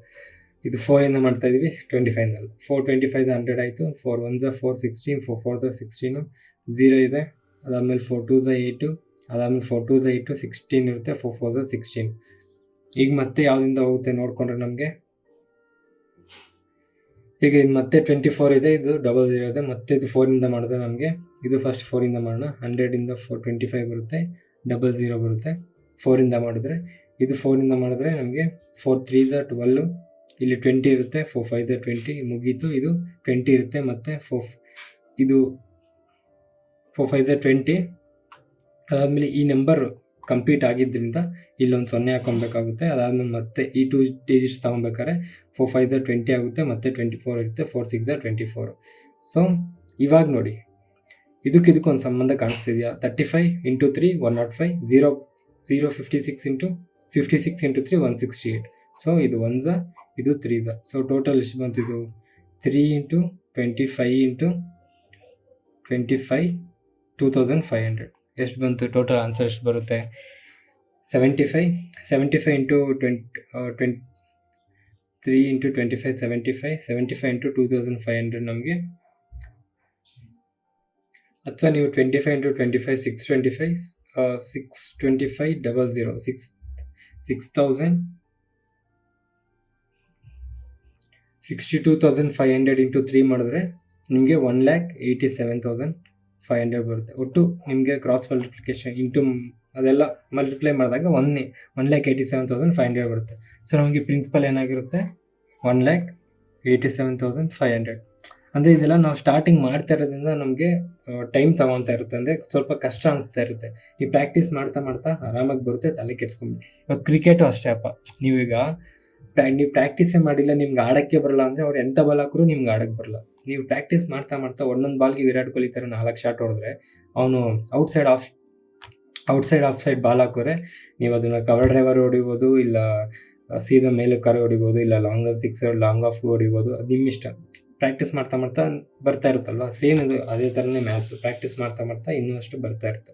ಇದು 4 ಮಾಡ್ತಾ ಇದೀವಿ. 25 ಅಲ್ಲ 4 25 100 ಆಯಿತು. 4 1 4 16 4 4 16 0 ಇದೆ. ಅದಾದಮೇಲೆ 4 2 8 ಅದಾದಮೇಲೆ 4 2 8 16 ಇರುತ್ತೆ. 4 4 16 ಈಗ ಮತ್ತೆ ಯಾವುದಿಂದ ಹೋಗುತ್ತೆ ನೋಡಿಕೊಂಡ್ರೆ ನಮಗೆ ಈಗ ಇದು ಮತ್ತೆ 24 ಇದೆ, ಇದು 00 ಇದೆ. ಮತ್ತೆ ಇದು 4 ಮಾಡಿದ್ರೆ ನಮಗೆ ಇದು ಫಸ್ಟ್ 4 ಮಾಡೋಣ. 100 4 25 ಬರುತ್ತೆ, 00 ಬರುತ್ತೆ. 4 ಮಾಡಿದ್ರೆ ಇದು 4 ಮಾಡಿದ್ರೆ ನಮಗೆ 4 3 12 ಇಲ್ಲಿ 20 ಇರುತ್ತೆ. 4 5 20 ಮುಗೀತು. ಇದು 20 ಇರುತ್ತೆ. ಮತ್ತು 4 5 20 ಅದಾದಮೇಲೆ ಈ ನಂಬರ್ ಕಂಪ್ಲೀಟ್ ಆಗಿದ್ದರಿಂದ ಇಲ್ಲೊಂದು 0 ಹಾಕೊಬೇಕಾಗುತ್ತೆ. ಅದಾದಮೇಲೆ ಮತ್ತೆ ಈ 2 ಡಿಜಿಟ್ಸ್ ತೊಗೊಬೇಕಾದ್ರೆ 4 5 20 ಆಗುತ್ತೆ. ಮತ್ತೆ 24 ಇರುತ್ತೆ. 4 6 24. ಸೊ ಇವಾಗ ನೋಡಿ ಇದಕ್ಕೊಂದು ಸಂಬಂಧ ಕಾಣಿಸ್ತಿದೆಯಾ? 35 × 3 105 0 56 × 3 168. ಸೊ ಇದು 1 ಇದು 3 ಸೊ ಟೋಟಲ್ ಎಷ್ಟು ಬಂತಿದ್ದು 3 × 25 × 25 2500 ಎಷ್ಟು ಬಂತು? ಟೋಟಲ್ ಆನ್ಸರ್ ಎಷ್ಟು ಬರುತ್ತೆ? 75 × 3 × 25 75 × 2500 ನಮಗೆ. ಅಥವಾ ನೀವು 25 × 25 625 625 00 62,500 × 3 ಮಾಡಿದ್ರೆ ನಿಮಗೆ 1,87,500 ಬರುತ್ತೆ. ಒಟ್ಟು ನಿಮಗೆ ಕ್ರಾಸ್ ಮಲ್ಟಿಪ್ಲಿಕೇಶನ್ ಇಂಟು ಅದೆಲ್ಲ ಮಲ್ಟಿಪ್ಲೈ ಮಾಡಿದಾಗ 1,87,500 ಬರುತ್ತೆ. ಸೊ ನಮಗೆ ಪ್ರಿನ್ಸಿಪಲ್ ಏನಾಗಿರುತ್ತೆ 1,87,500. ಅಂದರೆ ಇದೆಲ್ಲ ನಾವು ಸ್ಟಾರ್ಟಿಂಗ್ ಮಾಡ್ತಾ ಇರೋದ್ರಿಂದ ನಮಗೆ ಟೈಮ್ ತೊಗೊತಾ ಇರುತ್ತೆ, ಅಂದರೆ ಸ್ವಲ್ಪ ಕಷ್ಟ ಅನಿಸ್ತಾ ಇರುತ್ತೆ. ನೀವು ಪ್ರಾಕ್ಟೀಸ್ ಮಾಡ್ತಾ ಮಾಡ್ತಾ ಆರಾಮಾಗಿ ಬರುತ್ತೆ, ತಲೆ ಕೆಡ್ಸ್ಕೊಂಬಿಡಿ. ಇವಾಗ ಕ್ರಿಕೆಟು ಅಷ್ಟೇ ಅಪ್ಪ, ನೀವೀಗ ನೀವು ಪ್ರಾಕ್ಟೀಸೇ ಮಾಡಿಲ್ಲ, ನಿಮ್ಗೆ ಆಡೋಕ್ಕೆ ಬರಲ್ಲ ಅಂದರೆ ಅವ್ರು ಎಂಥ ಬಾಲ್ ಹಾಕಿದ್ರು ನಿಮ್ಗೆ ಆಡೋಕ್ಕೆ ಬರಲ್ಲ. ನೀವು ಪ್ರಾಕ್ಟೀಸ್ ಮಾಡ್ತಾ ಮಾಡ್ತಾ ಒಂದೊಂದು ಬಾಲ್ಗೆ ವಿರಾಟ್ ಕೊಹ್ಲಿ ಥರ 4 ಶಾಟ್ ಹೊಡೆದ್ರೆ ಅವನು ಔಟ್ಸೈಡ್ ಆಫ್ ಸೈಡ್ ಬಾಲ್ ಹಾಕಿದ್ರೆ ನೀವು ಅದನ್ನು ಕವರ್ ಡ್ರೈವರ್ ಹೊಡಿಬೋದು, ಇಲ್ಲ ಸೀದಾ ಮೇಲೆ ಕರೆ ಹೊಡಿಬೋದು, ಇಲ್ಲ ಲಾಂಗ್ ಸಿಕ್ಸರ್ ಲಾಂಗ್ ಆಫ್ಗೂ ಹೊಡಿಬೋದು, ಅದು ನಿಮ್ಮ ಇಷ್ಟ. ಪ್ರಾಕ್ಟೀಸ್ ಮಾಡ್ತಾ ಮಾಡ್ತಾ ಬರ್ತಾ ಇರುತ್ತಲ್ವ, ಸೇಮ್ ಇದು ಅದೇ ಥರನೇ ಮ್ಯಾಥ್ಸು. ಪ್ರಾಕ್ಟೀಸ್ ಮಾಡ್ತಾ ಮಾಡ್ತಾ ಇನ್ನೂ ಅಷ್ಟು ಬರ್ತಾ ಇರುತ್ತೆ.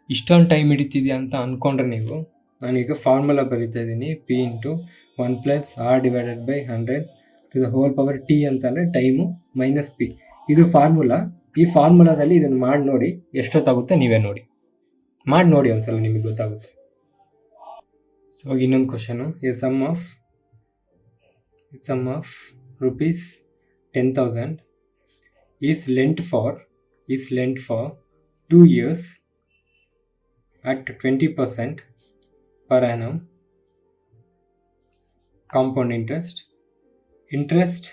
ಇಷ್ಟೊಂದು ಟೈಮ್ ಹಿಡಿತಿದ್ಯಾ ಅಂತ ಅಂದ್ಕೊಂಡ್ರೆ ನೀವು, ನಾನೀಗ ಫಾರ್ಮುಲಾ ಬರೀತಾ ಇದ್ದೀನಿ, P × 1 + R/100 T ಅಂತಂದರೆ ಟೈಮು ಮೈನಸ್ P. ಇದು ಫಾರ್ಮುಲಾ. ಈ ಫಾರ್ಮುಲಾದಲ್ಲಿ ಇದನ್ನು ಮಾಡಿ ನೋಡಿ, ಎಷ್ಟೊತ್ತಾಗುತ್ತೆ ನೀವೇ ನೋಡಿ, ಮಾಡಿ ನೋಡಿ ಒಂದ್ಸಲ, ನಿಮಗೆ ಗೊತ್ತಾಗುತ್ತೆ. ಸೊ ಇನ್ನೊಂದು ಕ್ವಶನು, ಈ some of rupees 10,000 is lent for 2 years at 20% per annum compound interest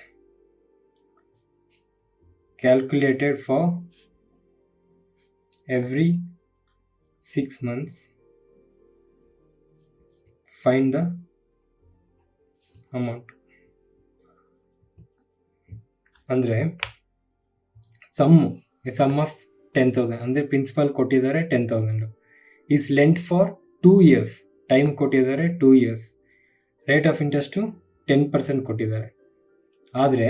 calculated for every 6 months. Find the amount. ಅಂದರೆ ಸಮ್ ಆಫ್ 10,000 ಅಂದರೆ ಪ್ರಿನ್ಸಿಪಲ್ ಕೊಟ್ಟಿದ್ದಾರೆ 10,000, is lent for 2 years, time ಕೊಟ್ಟಿದ್ದಾರೆ 2 years, ರೇಟ್ ಆಫ್ ಇಂಟ್ರೆಸ್ಟು 10% ಕೊಟ್ಟಿದ್ದಾರೆ. ಆದರೆ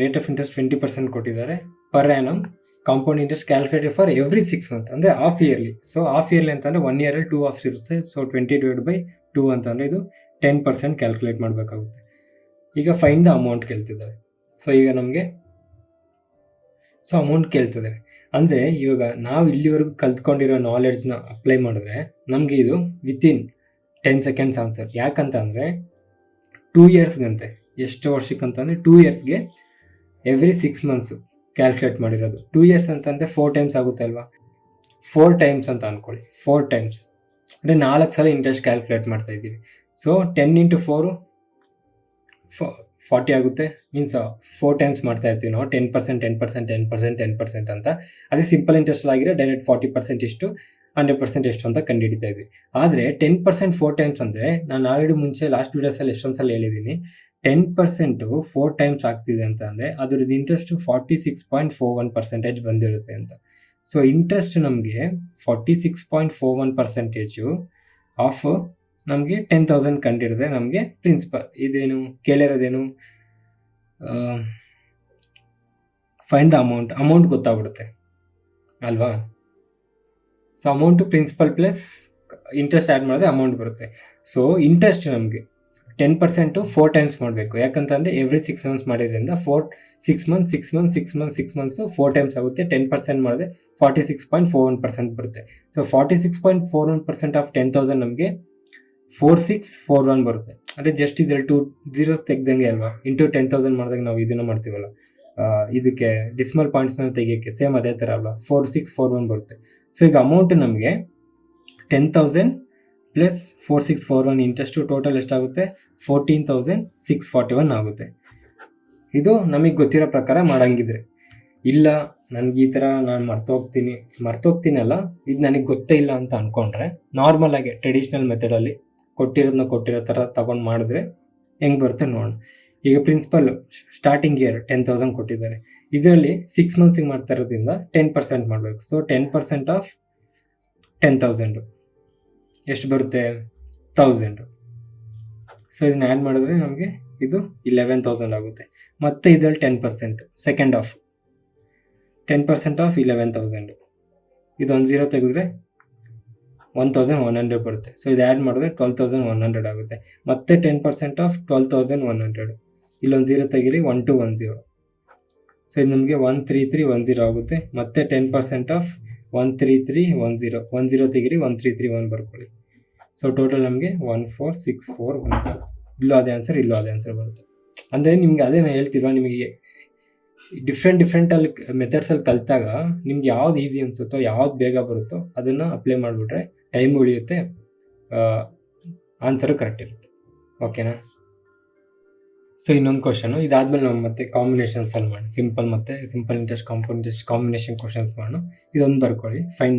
rate of interest 20% ಕೊಟ್ಟಿದ್ದಾರೆ. Per annum compound interest calculated for every 6 months, ಅಂದರೆ half yearly. So half yearly ಅಂತಂದರೆ 1 year 2 halves ಇರುತ್ತೆ. ಸೊ 20/2 ಅಂತಂದರೆ ಇದು 10% ಕ್ಯಾಲ್ಕುಲೇಟ್ ಮಾಡಬೇಕಾಗುತ್ತೆ. ಈಗ ಫೈಂಡ್ ದ ಅಮೌಂಟ್ ಕೇಳ್ತಿದ್ದಾರೆ. ಸೊ ಈಗ ನಮಗೆ ಅಮೌಂಟ್ ಕೇಳ್ತಿದ್ದಾರೆ ಅಂದರೆ ಇವಾಗ ನಾವು ಇಲ್ಲಿವರೆಗೂ ಕಲ್ತ್ಕೊಂಡಿರೋ ನಾಲೆಡ್ಜ್ನ ಅಪ್ಲೈ ಮಾಡಿದ್ರೆ ನಮಗೆ ಇದು ವಿತಿನ್ 10 seconds ಆನ್ಸರ್. ಯಾಕಂತ ಅಂದರೆ 2 yearsಗಂತೆ, ಎಷ್ಟು ವರ್ಷಕ್ಕಂತಂದರೆ 2 yearsಗೆ ಎವ್ರಿ 6 months ಕ್ಯಾಲ್ಕುಲೇಟ್ ಮಾಡಿರೋದು. 2 years ಅಂತಂದರೆ 4 times ಆಗುತ್ತೆ ಅಲ್ವಾ, 4 times ಅಂತ ಅಂದ್ಕೊಳ್ಳಿ. 4 times ಅಂದರೆ 4 ಸಲ ಇಂಟ್ರೆಸ್ಟ್ ಕ್ಯಾಲ್ಕುಲೇಟ್ ಮಾಡ್ತಾ ಇದ್ದೀವಿ. ಸೊ 10 × 4 40 ಆಗುತ್ತೆ. ಮೀನ್ಸ್ 4 times ಮಾಡ್ತಾ ಇರ್ತೀವಿ ನಾವು, 10% ಅಂತ. ಅದೇ ಸಿಂಪಲ್ ಇಂಟ್ರೆಸ್ಟ್ ಆಗಿರೋ ಡೈರೆಕ್ಟ್ 40% ಎಷ್ಟು 100% ಎಷ್ಟು ಅಂತ ಕಂಡುಹಿಡಿತಾ ಇದ್ವಿ. ಆದರೆ 10% 4 times ಅಂದರೆ ನಾನು ಆಲ್ರೆಡಿ ಮುಂಚೆ ಲಾಸ್ಟ್ ವೀಡಿಯೋಸಲ್ಲಿ ಎಷ್ಟೊಂದು ಸಲ ಹೇಳಿದ್ದೀನಿ, 10% 4 times ಆಗ್ತಿದೆ ಅಂತ ಅಂದರೆ ಅದ್ರದ್ದು ಇಂಟ್ರೆಸ್ಟು 46.41% ಬಂದಿರುತ್ತೆ ಅಂತ. ಸೊ ಇಂಟ್ರೆಸ್ಟ್ ನಮಗೆ 46.41% ಆಫ್ ನಮಗೆ 10,000 ಕಂಡಿಡಿದ್ರೆ ನಮಗೆ ಪ್ರಿನ್ಸಿಪಲ್ ಇದೇನು ಕೇಳಿರೋದೇನು, ಫೈಂಡ್ ದ ಅಮೌಂಟ್ ಗೊತ್ತಾಗ್ಬಿಡುತ್ತೆ ಅಲ್ವಾ. So amount principal plus interest add ಮಾಡಿದ್ರೆ ಅಮೌಂಟ್ ಬರುತ್ತೆ. ಸೊ ಇಂಟ್ರೆಸ್ಟ್ ನಮಗೆ 10% 4 times ಮಾಡಬೇಕು. ಯಾಕಂತಂದರೆ ಎವ್ರಿ 6 months ಮಾಡಿದ್ರಿಂದ 6 months 4 times ಆಗುತ್ತೆ. 10% ಮಾಡಿದ್ರೆ 46.41% ಬರುತ್ತೆ. ಸೊ 46.41% ಆಫ್ 10,000 ನಮಗೆ 4641 ಬರುತ್ತೆ. ಅಂದರೆ ಜಸ್ಟ್ ಇದರಲ್ಲಿ 2 zeros ತೆಗ್ದಂಗೆ ಅಲ್ವಾ. ಇಂಟು 10,000 ಮಾಡಿದಾಗ ನಾವು ಇದನ್ನು ಮಾಡ್ತೀವಲ್ಲ, ಇದಕ್ಕೆ ಡಿಸಿಮಲ್ ಪಾಯಿಂಟ್ಸ್ನ ತೆಗಿಯೋಕ್ಕೆ ಸೇಮ್ ಅದೇ ಥರ ಅಲ್ವಾ, 4641 ಬರುತ್ತೆ. ಸೊ ಈಗ ಅಮೌಂಟ್ ನಮಗೆ 10,000 ಪ್ಲಸ್ 4641 ಇಂಟ್ರೆಸ್ಟು ಟೋಟಲ್ ಎಷ್ಟಾಗುತ್ತೆ, 14,641 ಆಗುತ್ತೆ. ಇದು ನಮಗೆ ಗೊತ್ತಿರೋ ಪ್ರಕಾರ ಮಾಡಂಗಿದ್ರೆ. ಇಲ್ಲ ನನಗೆ ಈ ಥರ ನಾನು ಮರ್ತೋಗ್ತೀನಲ್ಲ, ಇದು ನನಗೆ ಗೊತ್ತೇ ಇಲ್ಲ ಅಂತ ಅಂದ್ಕೊಂಡ್ರೆ ನಾರ್ಮಲಾಗಿ ಟ್ರೆಡಿಷ್ನಲ್ ಮೆಥಡಲ್ಲಿ ಕೊಟ್ಟಿರೋ ಥರ ತೊಗೊಂಡು ಮಾಡಿದ್ರೆ ಹೆಂಗೆ ಬರುತ್ತೆ ನೋಡೋಣ. ಈಗ ಪ್ರಿನ್ಸಿಪಲ್ ಸ್ಟಾರ್ಟಿಂಗ್ ಇಯರ್ 10,000 ಕೊಟ್ಟಿದ್ದಾರೆ. ಇದರಲ್ಲಿ 6 months ಮಾಡ್ತಾ ಇರೋದ್ರಿಂದ 10% ಮಾಡಬೇಕು. ಸೊ 10% ಆಫ್ 10,000 ಎಷ್ಟು ಬರುತ್ತೆ, 1,000. ಸೊ ಇದನ್ನ ಆ್ಯಡ್ ಮಾಡಿದ್ರೆ ನಮಗೆ ಇದು 11,000 ಆಗುತ್ತೆ. ಮತ್ತು ಇದರಲ್ಲಿ 10% ಸೆಕೆಂಡ್ ಆಫ್ 10% ಆಫ್ 11,000, ಇದೊಂದು 0 ತೆಗೆದ್ರೆ 1,100 ಬರುತ್ತೆ. ಸೊ ಇದು ಆ್ಯಡ್ ಮಾಡಿದ್ರೆ 12,100 ಆಗುತ್ತೆ. ಮತ್ತೆ 10% ಆಫ್ 12,100, ಇಲ್ಲೊಂದು 0 ತೆಗಿರಿ 1210. ಸೊ ಇದು ನಮಗೆ 13310 ಆಗುತ್ತೆ. ಮತ್ತೆ 10% ಆಫ್ 13310, 10 ತೆಗಿರಿ 1331 ಬರ್ಕೊಳ್ಳಿ. ಸೊ ಟೋಟಲ್ ನಮಗೆ 14,641. ಇಲ್ಲೂ ಅದೇ ಆನ್ಸರ್ ಬರುತ್ತೆ. ಅಂದರೆ ನಿಮ್ಗೆ ಅದೇ ನಾನು ಹೇಳ್ತಿಲ್ವಾ, ನಿಮಗೆ ಡಿಫ್ರೆಂಟಲ್ಲಿ ಮೆಥಡ್ಸಲ್ಲಿ ಕಲಿತಾಗ ನಿಮ್ಗೆ ಯಾವ್ದು ಈಸಿ ಅನಿಸುತ್ತೋ, ಯಾವ್ದು ಬೇಗ ಬರುತ್ತೋ ಅದನ್ನು ಅಪ್ಲೈ ಮಾಡಿಬಿಟ್ರೆ ಟೈಮ್ ಉಳಿಯುತ್ತೆ, ಆನ್ಸರು ಕರೆಕ್ಟ್ ಇರುತ್ತೆ. ಓಕೆನಾ? ಸೊ ಇನ್ನೊಂದು ಕ್ವಶನು ಇದಾದ್ಮೇಲೆ ನಾವು ಮತ್ತೆ ಕಾಂಬಿನೇಷನ್ ಸಾಲ್ವ್ ಮಾಡಿ, simple interest compound interest combination questions ಮಾಡೋಣ. ಇದೊಂದು ಬರ್ಕೊಳ್ಳಿ. ಫೈನ್,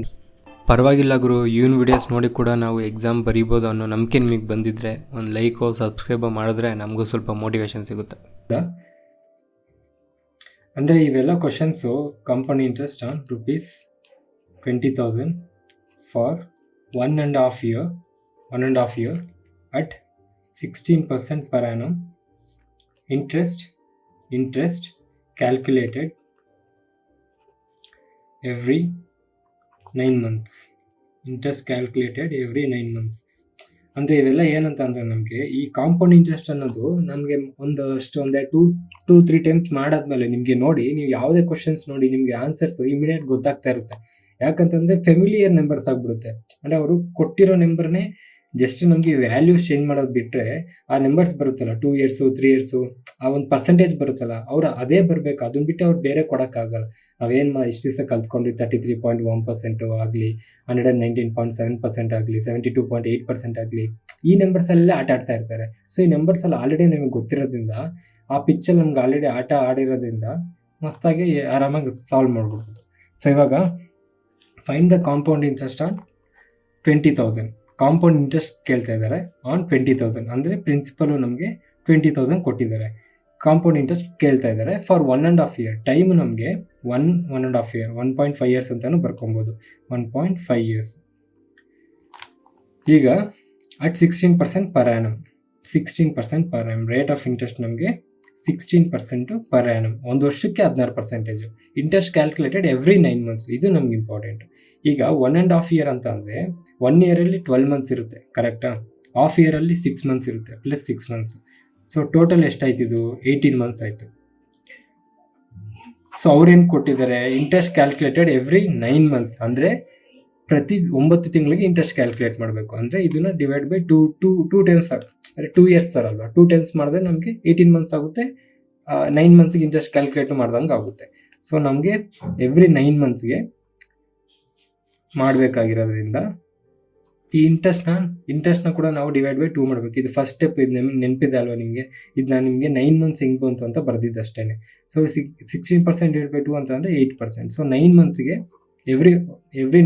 ಪರವಾಗಿಲ್ಲ ಗುರು, ಇವನ್ ವಿಡಿಯೋಸ್ ನೋಡಿ ಕೂಡ ನಾವು ಎಕ್ಸಾಮ್ ಬರೀಬೋದು ಅನ್ನೋ ನಂಬಿಕೆ ನಿಮಗೆ ಬಂದಿದ್ರೆ ಒಂದು ಲೈಕೋ ಸಬ್ಸ್ಕ್ರೈಬ್ ಮಾಡಿದ್ರೆ ನಮಗೂ ಸ್ವಲ್ಪ ಮೋಟಿವೇಶನ್ ಸಿಗುತ್ತೆ. ಅಂದರೆ ಇವೆಲ್ಲ questions company interest on ₹20,000 for 1.5 year at 16% per annum. Interest calculated every 9 months. ಅಂದರೆ ಇವೆಲ್ಲ ಏನಂತ ಅಂದರೆ ನಮಗೆ ಈ ಕಾಂಪೌಂಡ್ ಇಂಟ್ರೆಸ್ಟ್ ಅನ್ನೋದು ನಮಗೆ ಒಂದು 2-3 ಟೈಮ್ಸ್ ಮಾಡಾದ್ಮೇಲೆ ನಿಮಗೆ ನೋಡಿ, ನೀವು ಯಾವುದೇ ಕ್ವಶನ್ಸ್ ನೋಡಿ ನಿಮಗೆ ಆನ್ಸರ್ಸ್ ಇಮಿಡಿಯೇಟ್ ಗೊತ್ತಾಗ್ತಾ ಇರುತ್ತೆ. ಯಾಕಂತಂದರೆ ಫೆಮಿಲಿಯರ್ ನಂಬರ್ಸ್ ಆಗಿಬಿಡುತ್ತೆ. ಅಂದರೆ ಅವರು ಕೊಟ್ಟಿರೋ ನಂಬರ್ನೇ ಜಸ್ಟ್ ನಮಗೆ ವ್ಯಾಲ್ಯೂಸ್ ಚೇಂಜ್ ಮಾಡೋದು ಬಿಟ್ಟರೆ ಆ ನಂಬರ್ಸ್ ಬರುತ್ತಲ್ಲ 2 years 3 years ಆ ಒಂದು ಪರ್ಸೆಂಟೇಜ್ ಬರುತ್ತಲ್ಲ, ಅವರು ಅದೇ ಬರಬೇಕು. ಅದನ್ನ ಬಿಟ್ಟು ಅವ್ರು ಬೇರೆ ಕೊಡೋಕ್ಕಾಗಲ್ಲ. ನಾವೇನು ಇಷ್ಟು ದಿವಸ ಕಲ್ತ್ಕೊಂಡು 33.1% ಆಗಲಿ, 119.7% ಆಗಲಿ, 72.8% ಆಗಲಿ, ಈ ನಂಬರ್ಸಲ್ಲೇ ಆಟ ಆಡ್ತಾ ಇರ್ತಾರೆ. ಸೊ ಈ ನಂಬರ್ಸಲ್ಲಿ ಆಲ್ರೆಡಿ ನಮಗೆ ಗೊತ್ತಿರೋದ್ರಿಂದ, ಆ ಪಿಚ್ಚಲ್ಲಿ ನಮ್ಗೆ ಆಲ್ರೆಡಿ ಆಟ ಆಡಿರೋದ್ರಿಂದ ಮಸ್ತಾಗಿ ಆರಾಮಾಗಿ ಸಾಲ್ವ್ ಮಾಡ್ಬೋದು. ಸೊ ಇವಾಗ find the compound interest on 20,000. Compound interest ಕೇಳ್ತಾ ಇದ್ದಾರೆ ಆನ್ 20,000. ಅಂದರೆ ಪ್ರಿನ್ಸಿಪಲು ನಮಗೆ 20,000 ಕೊಟ್ಟಿದ್ದಾರೆ. ಕಾಂಪೌಂಡ್ ಇಂಟ್ರೆಸ್ಟ್ ಕೇಳ್ತಾ ಇದ್ದಾರೆ ಫಾರ್ 1.5 year. ಟೈಮ್ ನಮಗೆ 1.5 year, 1.5 years ಅಂತಲೂ ಬರ್ಕೊಬೋದು. 1.5 years. ಈಗ at 16% per annum. 16% per annum. Rate of interest ನಮಗೆ 16% ಪರ್ ಆ್ಯನಮ್. ಒಂದು ವರ್ಷಕ್ಕೆ 16%. Interest calculated every 9 months. ಇದು ನಮ್ಗೆ ಇಂಪಾರ್ಟೆಂಟ್. ಈಗ 1.5 year ಅಂತ ಅಂದರೆ 1 year-ಅಲ್ಲಿ 12 months ಇರುತ್ತೆ, ಕರೆಕ್ಟಾ? ಹಾಫ್ ಇಯರಲ್ಲಿ 6 months ಇರುತ್ತೆ, ಪ್ಲಸ್ 6 months. ಸೊ ಟೋಟಲ್ ಎಷ್ಟಾಯ್ತು? ಇದು 18 months ಆಯಿತು. ಸೊ ಅವ್ರೇನು ಕೊಟ್ಟಿದ್ದಾರೆ? Interest calculated every 9 months. ಅಂದರೆ ಪ್ರತಿ 9 ತಿಂಗಳಿಗೆ ಇಂಟ್ರೆಸ್ಟ್ ಕ್ಯಾಲ್ಕುಲೇಟ್ ಮಾಡಬೇಕು. ಅಂದರೆ ಇದನ್ನು ಡಿವೈಡ್ ಬೈ ಟೂ ಟೈಮ್ಸ್ ಆಗುತ್ತೆ. ಅಂದರೆ 2 years ಸರ್ ಅಲ್ವಾ, 2 times ಮಾಡಿದ್ರೆ ನಮಗೆ 18 months ಆಗುತ್ತೆ. 9 monthsಗೆ ಇಂಟ್ರೆಸ್ಟ್ ಕ್ಯಾಲ್ಕುಲೇಟ್ ಮಾಡ್ದಂಗೆ ಆಗುತ್ತೆ. ಸೊ ನಮಗೆ ಎವ್ರಿ 9 monthsಗೆ ಮಾಡಬೇಕಾಗಿರೋದ್ರಿಂದ ಈ ಇಂಟ್ರೆಸ್ಟ್ನ ಕೂಡ ನಾವು ಡಿವೈಡ್ ಬೈ 2 ಮಾಡಬೇಕು. ಇದು ಫಸ್ಟ್ ಸ್ಟೆಪ್. ಇದು ನೆನಪಿದೆ ಅಲ್ವಾ ನಿಮಗೆ? ಇದು ನಾನು ನಿಮಗೆ 9 months ಹೆಂಗೆ ಬಂತು ಅಂತ ಬರೆದಿದ್ದು ಅಷ್ಟೇ. ಸೊ 16% ಡಿವೈಡ್ ಬೈ 2 ಅಂತ ಅಂದರೆ 8%. ಸೊ 9 monthsಗೆ ಎವ್ರಿ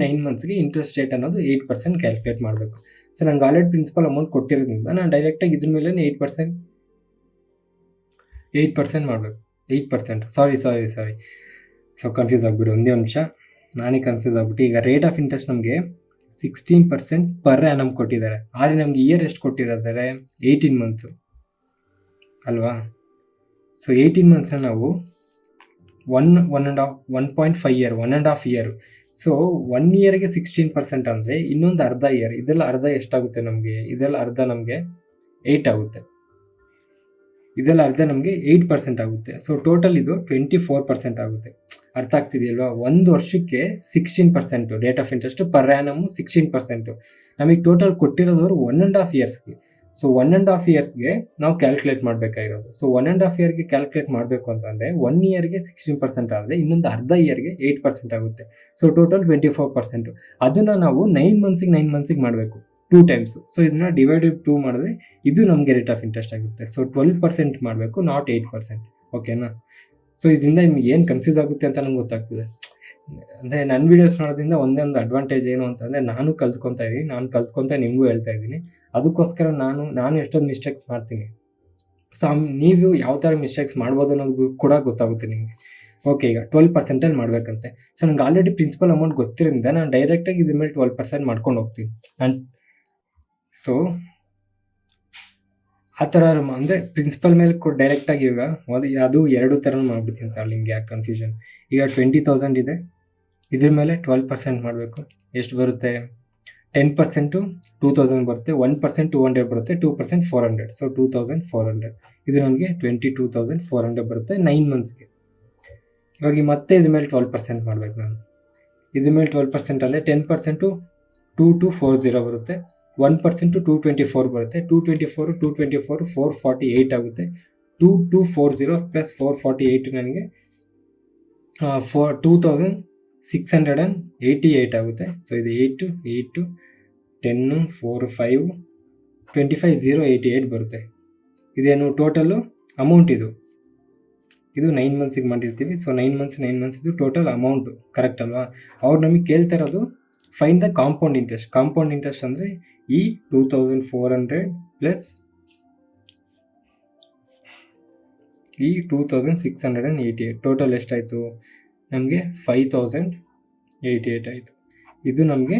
9 monthsಗೆ ಇಂಟ್ರೆಸ್ಟ್ ರೇಟ್ ಅನ್ನೋದು 8% ಕ್ಯಾಲ್ಕುಲೇಟ್ ಮಾಡಬೇಕು. ಸೊ ನಂಗೆ ಆಲ್ರೆಡಿ ಪ್ರಿನ್ಸಿಪಲ್ ಅಮೌಂಟ್ ಕೊಟ್ಟಿರೋದ್ರಿಂದ ನಾನು ಡೈರೆಕ್ಟಾಗಿ ಇದ್ರ ಮೇಲೆ 8% ಮಾಡಬೇಕು. 8%. ಸಾರಿ. ಸೊ ಕನ್ಫ್ಯೂಸ್ ಆಗಿಬಿಡು, ಒಂದೇ ನಿಮಿಷ, ನಾನೇ ಕನ್ಫ್ಯೂಸ್ ಆಗ್ಬಿಟ್ಟು. ಈಗ ರೇಟ್ ಆಫ್ ಇಂಟ್ರೆಸ್ಟ್ ನಮಗೆ 16% ಪರ್ ಆ್ಯನಮ್ ಕೊಟ್ಟಿದ್ದಾರೆ. ಆದರೆ ನಮಗೆ ಇಯರ್ ಎಷ್ಟು ಕೊಟ್ಟಿದ್ದಾರೆ? 18 months ಅಲ್ವಾ? ಸೊ 18 monthsನ ನಾವು 1.5 year. ಸೊ 1 yearಗೆ 16% ಅಂದರೆ ಇನ್ನೊಂದು ಅರ್ಧ ಇಯರ್. ಇದೆಲ್ಲ ಅರ್ಧ ಎಷ್ಟಾಗುತ್ತೆ ನಮಗೆ? ಇದೆಲ್ಲ ಅರ್ಧ ನಮಗೆ 8 ಆಗುತ್ತೆ. ಇದೆಲ್ಲ ಅರ್ಧ ನಮಗೆ 8% ಆಗುತ್ತೆ. ಸೊ ಟೋಟಲ್ ಇದು 24% ಆಗುತ್ತೆ. ಅರ್ಥ ಆಗ್ತಿದೆಯಲ್ವಾ? ಒಂದು ವರ್ಷಕ್ಕೆ 16% ರೇಟ್ ಆಫ್ ಇಂಟ್ರೆಸ್ಟ್ ಪರ್ ಆ್ಯನಮು 16%. ನಮಗೆ ಟೋಟಲ್ ಕೊಟ್ಟಿರೋದವರು 1.5 yearsಗೆ. ಸೊ 1.5 yearsಗೆ ನಾವು ಕ್ಯಾಲ್ಕುಲೇಟ್ ಮಾಡಬೇಕಾಗಿರೋದು. ಸೊ 1.5 yearಗೆ ಕ್ಯಾಲ್ಕುಲೇಟ್ ಮಾಡಬೇಕು ಅಂತಂದರೆ 1 yearಗೆ 16% ಆದರೆ ಇನ್ನೊಂದು ಅರ್ಧ ಇಯರ್ಗೆ 8% ಆಗುತ್ತೆ. So total 24%. ಅದನ್ನು ನಾವು 9 monthsಗೆ ಮಾಡಬೇಕು 2 times. ಸೊ ಇದನ್ನು ಡಿವೈಡೆಡ್ 2 ಮಾಡಿದ್ರೆ ಇದು ನಮಗೆ ರೇಟ್ ಆಫ್ ಇಂಟ್ರೆಸ್ಟ್ ಆಗುತ್ತೆ. ಸೊ 12% ಮಾಡಬೇಕು, ನಾಟ್ 8%. ಓಕೆನಾ? ಸೊ ಇದರಿಂದ ನಿಮ್ಗೆ ಏನು ಕನ್ಫ್ಯೂಸ್ ಆಗುತ್ತೆ ಅಂತ ನಂಗೆ ಗೊತ್ತಾಗ್ತದೆ. ಅಂದರೆ ನನ್ನ ವೀಡಿಯೋಸ್ ಮಾಡೋದ್ರಿಂದ ಒಂದೇ ಒಂದು ಅಡ್ವಾಂಟೇಜ್ ಏನು ಅಂತಂದರೆ ನಾನು ಕಲ್ತ್ಕೊತಾ ನಿಮಗೂ ಹೇಳ್ತಾ ಇದ್ದೀನಿ. ಅದಕ್ಕೋಸ್ಕರ ನಾನು ಎಷ್ಟೊಂದು ಮಿಸ್ಟೇಕ್ಸ್ ಮಾಡ್ತೀನಿ. ಸೊ ನೀವು ಯಾವ ಥರ ಮಿಸ್ಟೇಕ್ಸ್ ಮಾಡ್ಬೋದು ಅನ್ನೋದು ಕೂಡ ಗೊತ್ತಾಗುತ್ತೆ ನಿಮಗೆ. ಓಕೆ, ಈಗ 12%ಅಲ್ಲಿ ಮಾಡಬೇಕಂತೆ. ಸೊ ನನಗೆ ಆಲ್ರೆಡಿ ಪ್ರಿನ್ಸಿಪಲ್ ಅಮೌಂಟ್ ಗೊತ್ತಿರೋದ್ರಿಂದ ನಾನು ಡೈರೆಕ್ಟಾಗಿ ಇದ್ರ ಮೇಲೆ 12% ಮಾಡ್ಕೊಂಡು ಹೋಗ್ತೀನಿ. ಸೊ ಆ ಥರ ಅಂದರೆ ಪ್ರಿನ್ಸಿಪಲ್ ಮೇಲೆ ಡೈರೆಕ್ಟಾಗಿ ಇವಾಗ ಅದು 2 ಥರ ಮಾಡ್ಬಿಡ್ತೀನಿ ಅಂತ ನಿಮಗೆ ಯಾಕೆ ಕನ್ಫ್ಯೂಷನ್. ಈಗ 20,000 ಇದೆ, ಇದ್ರ ಮೇಲೆ 12% ಮಾಡಬೇಕು. ಎಷ್ಟು ಬರುತ್ತೆ? 10% 2,000 ಬರುತ್ತೆ, 1% 200 ಬರುತ್ತೆ, 2% 400. ಸೊ 2,400. ಇದು ನನಗೆ 22,400 ಬರುತ್ತೆ 9 monthsಗೆ. ಇವಾಗ ಮತ್ತೆ ಇದ್ರ ಮೇಲೆ 12% ಮಾಡಬೇಕು ನಾನು. ಇದ್ರ ಮೇಲೆ 12% ಅಂದರೆ 10% 2240 ಬರುತ್ತೆ, 1% 224 ಬರುತ್ತೆ, 224 448 ಆಗುತ್ತೆ. 2240 ಪ್ಲಸ್ 448 ನನಗೆ 2,688 ಆಗುತ್ತೆ. ಸೊ ಇದು 8 10 4 5 25 088 ಬರುತ್ತೆ. ಇದೇನು ಟೋಟಲು ಅಮೌಂಟ್ ಇದು 9 ಮಂತ್ಸಿಗೆ ಮಾಡಿರ್ತೀವಿ. ಸೊ 9 ಮಂತ್ಸ್ ಇದು ಟೋಟಲ್ ಅಮೌಂಟು, ಕರೆಕ್ಟ್ ಅಲ್ವಾ? ಅವ್ರು ನಮಗೆ ಕೇಳ್ತಾ ಇರೋದು fine the compound interest. Compound interest ಅಂದರೆ ಈ 2400 ಪ್ಲಸ್ ಈ 2688 ಟೋಟಲ್ ಎಷ್ಟಾಯಿತು ನಮಗೆ? 5088 ಆಯಿತು. ಇದು ನಮಗೆ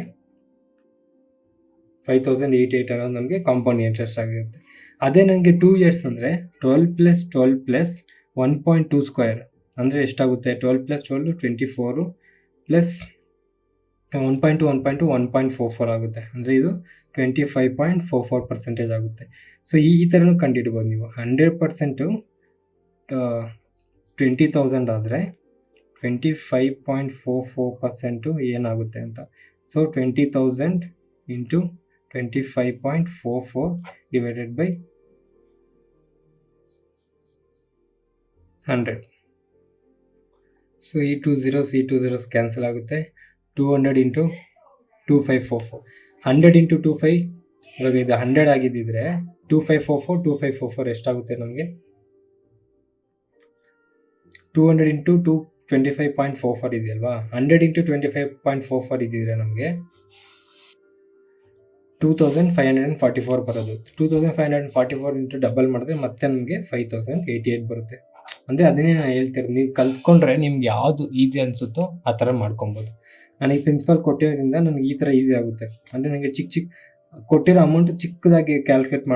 5088 ಅನ್ನೋದು ನಮಗೆ ಕಾಂಪೌಂಡ್ ಇಂಟ್ರೆಸ್ಟ್ ಆಗಿರುತ್ತೆ. ಅದೇ ನನಗೆ 2 ಇಯರ್ಸ್ ಅಂದರೆ 12 ಪ್ಲಸ್ 1.2 ಸ್ಕ್ವೇರ್ ಅಂದರೆ ಎಷ್ಟಾಗುತ್ತೆ? 12 ಪ್ಲಸ್ 12 24 ಪ್ಲಸ್ 1.2 1.44 ಆಗುತ್ತೆ. ಅಂದರೆ ಇದು 25.44% ಆಗುತ್ತೆ. ಸೊ ಈ ಥರನೂ ಕಂಡುಹಿಡ್ಬೋದು ನೀವು. 100% 20,000 ಆದರೆ 25.44% ಏನಾಗುತ್ತೆ ಅಂತ. So 20,000 into 25.44 divided by 100. So ಈ 2 zeros ಕ್ಯಾನ್ಸಲ್ ಆಗುತ್ತೆ. 200 ಇಂಟು 2544 100 ಇಂಟು 25. ಇವಾಗ ಇದು 100 ಆಗಿದ್ದಿದ್ರೆ 2544 ಎಷ್ಟಾಗುತ್ತೆ ನಮಗೆ? 200 ಇಂಟು 25.44 ಇದೆಯಲ್ವಾ? 100 ಇಂಟು 25.44 ಇದ್ದಿದ್ರೆ ನಮಗೆ 2544 ಬರೋದು. 2544 ಇಂಟು ಡಬಲ್ ಮಾಡಿದ್ರೆ ಮತ್ತೆ ನಮಗೆ 5088 ಬರುತ್ತೆ. ಅಂದರೆ ಅದನ್ನೇ ನಾನು ಹೇಳ್ತಿರೋದು, ನೀವು ಕಲ್ತ್ಕೊಂಡ್ರೆ ನಿಮ್ಗೆ ಯಾವುದು ಈಸಿ ಅನಿಸುತ್ತೋ ಆ ಥರ ಮಾಡ್ಕೊಬೋದು. ನನಗೆ ಪ್ರಿನ್ಸಿಪಲ್ ಕೊಟ್ಟಿರೋದ್ರಿಂದ ನನಗೆ ಈ ಥರ ಈಸಿ ಆಗುತ್ತೆ. ಅಂದರೆ ನನಗೆ ಚಿಕ್ಕ ಕೊಟ್ಟಿರೋ ಅಮೌಂಟ್ ಚಿಕ್ಕದಾಗಿ ಕ್ಯಾಲ್ಕುಲೇಟ್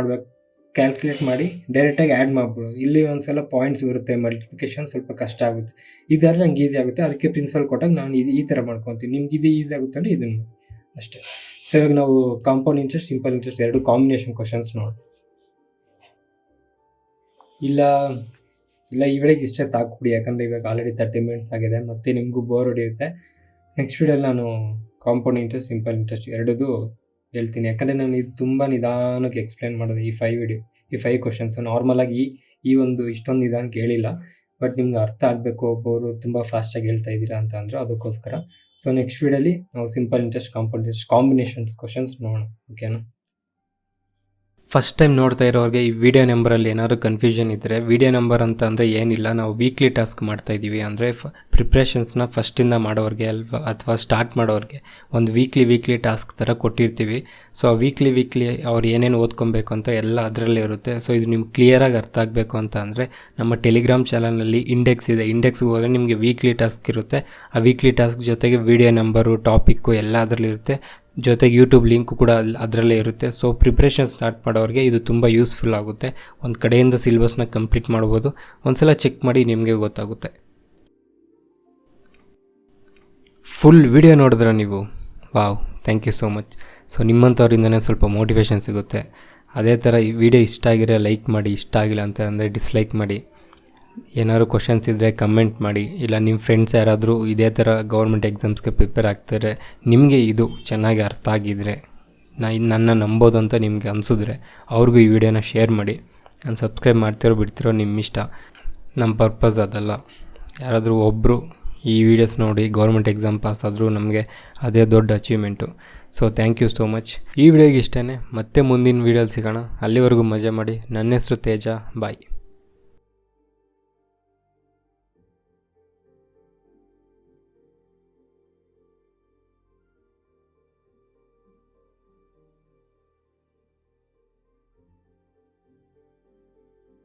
ಮಾಡಿ ಡೈರೆಕ್ಟಾಗಿ ಆ್ಯಡ್ ಮಾಡ್ಬೋದು. ಇಲ್ಲಿ ಒಂದ್ಸಲ ಪಾಯಿಂಟ್ಸ್ ಬರುತ್ತೆ, ಮಲ್ಟಿಪ್ಲಿಕೇಶನ್ ಸ್ವಲ್ಪ ಕಷ್ಟ ಆಗುತ್ತೆ. ಈ ಥರ ನಂಗೆ ಈಸಿ ಆಗುತ್ತೆ. ಅದಕ್ಕೆ ಪ್ರಿನ್ಸಿಪಲ್ ಕೊಟ್ಟಾಗ ನಾನು ಈ ಥರ ಮಾಡ್ಕೊತೀನಿ. ನಿಮ್ಗೆ ಇದು ಈಸಿ ಆಗುತ್ತೆ ಅಂದರೆ ಇದನ್ನು ಅಷ್ಟೇ. ಸೊ ಇವಾಗ ನಾವು ಕಾಂಪೌಂಡ್ ಇಂಟ್ರೆಸ್ಟ್, ಸಿಂಪಲ್ ಇಂಟ್ರೆಸ್ಟ್ ಎರಡು ಕಾಂಬಿನೇಷನ್ ಕ್ವಶನ್ಸ್ ನೋಡಿ. ಇಲ್ಲ ಈ ವಿಡಿಯೋಗೆ ಇಷ್ಟೇ ಸಾಕು ಬಿಡಿ, ಯಾಕಂದರೆ ಇವಾಗ ಆಲ್ರೆಡಿ 30 ಮಿನಿಟ್ಸ್ ಆಗಿದೆ, ಮತ್ತು ನಿಮಗೂ ಬೋರ್ ಹೊಡೆಯುತ್ತೆ. ನೆಕ್ಸ್ಟ್ ವಿಡಿಯೋಲ್ಲಿ ನಾನು ಕಾಂಪೌಂಡ್ ಇಂಟ್ರೆಸ್ಟ್, ಸಿಂಪಲ್ ಇಂಟ್ರೆಸ್ಟ್ ಎರಡೂ ಹೇಳ್ತೀನಿ. ಯಾಕಂದರೆ ನಾನು ಇದು ತುಂಬ ನಿಧಾನಕ್ಕೆ ಎಕ್ಸ್ಪ್ಲೇನ್ ಮಾಡೋದು ಈ 5 ಕ್ವಶನ್ಸ್. ನಾರ್ಮಲಾಗಿ ಈ ಒಂದು ಇಷ್ಟೊಂದು ನಿಧಾನಕ್ಕೆ ಹೇಳಿಲ್ಲ, ಬಟ್ ನಿಮ್ಗೆ ಅರ್ಥ ಆಗಬೇಕು. ಒಬ್ಬರು ತುಂಬ ಫಾಸ್ಟಾಗಿ ಹೇಳ್ತಾ ಇದ್ದೀರಾ ಅಂತ ಅಂದರೆ ಅದಕ್ಕೋಸ್ಕರ. ಸೊ ನೆಕ್ಸ್ಟ್ ವಿಡಿಯೋಲಿ ನಾವು simple interest, compound interest combinations questions ನೋಡೋಣ. ಓಕೆನಾ? ಫಸ್ಟ್ ಟೈಮ್ ನೋಡ್ತಾ ಇರೋರಿಗೆ ಈ ವಿಡಿಯೋ ನಂಬರಲ್ಲಿ ಏನಾದರೂ ಕನ್ಫ್ಯೂಷನ್ ಇದ್ದರೆ, ವಿಡಿಯೋ ನಂಬರ್ ಅಂತ ಅಂದರೆ ಏನಿಲ್ಲ, ನಾವು ವೀಕ್ಲಿ ಟಾಸ್ಕ್ ಮಾಡ್ತಾಯಿದ್ದೀವಿ. ಅಂದರೆ ಪ್ರಿಪ್ರೇಷನ್ಸ್ನ ಫಸ್ಟಿಂದ ಮಾಡೋರಿಗೆ ಅಥವಾ ಸ್ಟಾರ್ಟ್ ಮಾಡೋರಿಗೆ ಒಂದು ವೀಕ್ಲಿ ಟಾಸ್ಕ್ ಥರ ಕೊಟ್ಟಿರ್ತೀವಿ. ಸೊ ಆ ವೀಕ್ಲಿ ಅವ್ರು ಏನೇನು ಓದ್ಕೊಬೇಕು ಅಂತ ಎಲ್ಲ ಅದರಲ್ಲೇ ಇರುತ್ತೆ. ಸೊ ಇದು ನಿಮ್ಗೆ ಕ್ಲಿಯರಾಗಿ ಅರ್ಥ ಆಗಬೇಕು ಅಂತ ಅಂದರೆ ನಮ್ಮ ಟೆಲಿಗ್ರಾಮ್ ಚಾನಲ್ನಲ್ಲಿ ಇಂಡೆಕ್ಸ್ ಇದೆ. ಇಂಡೆಕ್ಸ್ಗೆ ಹೋದರೆ ನಿಮಗೆ ವೀಕ್ಲಿ ಟಾಸ್ಕ್ ಇರುತ್ತೆ. ಆ ವೀಕ್ಲಿ ಟಾಸ್ಕ್ ಜೊತೆಗೆ ವಿಡಿಯೋ ನಂಬರು, ಟಾಪಿಕ್ಕು ಎಲ್ಲ ಅದರಲ್ಲಿರುತ್ತೆ. ಜೊತೆಗೆ ಯೂಟ್ಯೂಬ್ ಲಿಂಕು ಕೂಡ ಅದರಲ್ಲೇ ಇರುತ್ತೆ. ಸೊ ಪ್ರಿಪ್ರೇಷನ್ ಸ್ಟಾರ್ಟ್ ಮಾಡೋರಿಗೆ ಇದು ತುಂಬ ಯೂಸ್ಫುಲ್ ಆಗುತ್ತೆ. ಒಂದು ಕಡೆಯಿಂದ ಸಿಲೆಬಸ್ನ ಕಂಪ್ಲೀಟ್ ಮಾಡ್ಬೋದು. ಒಂದ್ಸಲ ಚೆಕ್ ಮಾಡಿ ನಿಮಗೆ ಗೊತ್ತಾಗುತ್ತೆ. ಫುಲ್ ವಿಡಿಯೋ ನೋಡಿದ್ರೆ ನೀವು, wow, thank you so much. So ನಿಮ್ಮಂಥವ್ರಿಂದನೇ ಸ್ವಲ್ಪ ಮೋಟಿವೇಶನ್ ಸಿಗುತ್ತೆ. ಅದೇ ಥರ ಈ ವಿಡಿಯೋ ಇಷ್ಟ ಆಗಿರೋ ಲೈಕ್ ಮಾಡಿ, ಇಷ್ಟ ಆಗಿಲ್ಲ ಅಂತ ಅಂದರೆ ಡಿಸ್ಲೈಕ್ ಮಾಡಿ. ಏನಾದ್ರು ಕ್ವಶನ್ಸ್ ಇದ್ದರೆ ಕಮೆಂಟ್ ಮಾಡಿ. ಇಲ್ಲ ನಿಮ್ಮ ಫ್ರೆಂಡ್ಸ್ ಯಾರಾದರೂ ಇದೇ ಥರ ಗೌರ್ಮೆಂಟ್ ಎಕ್ಸಾಮ್ಸ್ಗೆ ಪ್ರಿಪೇರ್ ಆಗ್ತಾರೆ, ನಿಮಗೆ ಇದು ಚೆನ್ನಾಗಿ ಅರ್ಥ ಆಗಿದ್ದರೆ, ನನ್ನ ನಂಬೋದು ಅಂತ ನಿಮಗೆ ಅನಿಸಿದ್ರೆ ಅವ್ರಿಗೂ ಈ ವಿಡಿಯೋನ ಶೇರ್ ಮಾಡಿ. ನಾನು ಸಬ್ಸ್ಕ್ರೈಬ್ ಮಾಡ್ತಿರೋ ಬಿಡ್ತಿರೋ ನಿಮ್ಮ ಇಷ್ಟ. ನಮ್ಮ ಪರ್ಪಸ್ ಅದಲ್ಲ. ಯಾರಾದರೂ ಒಬ್ಬರು ಈ ವಿಡಿಯೋಸ್ ನೋಡಿ ಗೌರ್ಮೆಂಟ್ ಎಕ್ಸಾಮ್ ಪಾಸ್ ಆದರೂ ನಮಗೆ ಅದೇ ದೊಡ್ಡ achievement. So thank you so much. ಈ ವಿಡಿಯೋಗೆ ಇಷ್ಟೇ. ಮತ್ತೆ ಮುಂದಿನ ವೀಡಿಯೋಲಿ ಸಿಗೋಣ. ಅಲ್ಲಿವರೆಗೂ ಮಜಾ ಮಾಡಿ. ನನ್ನ ಹೆಸರು ತೇಜ. ಬಾಯ್.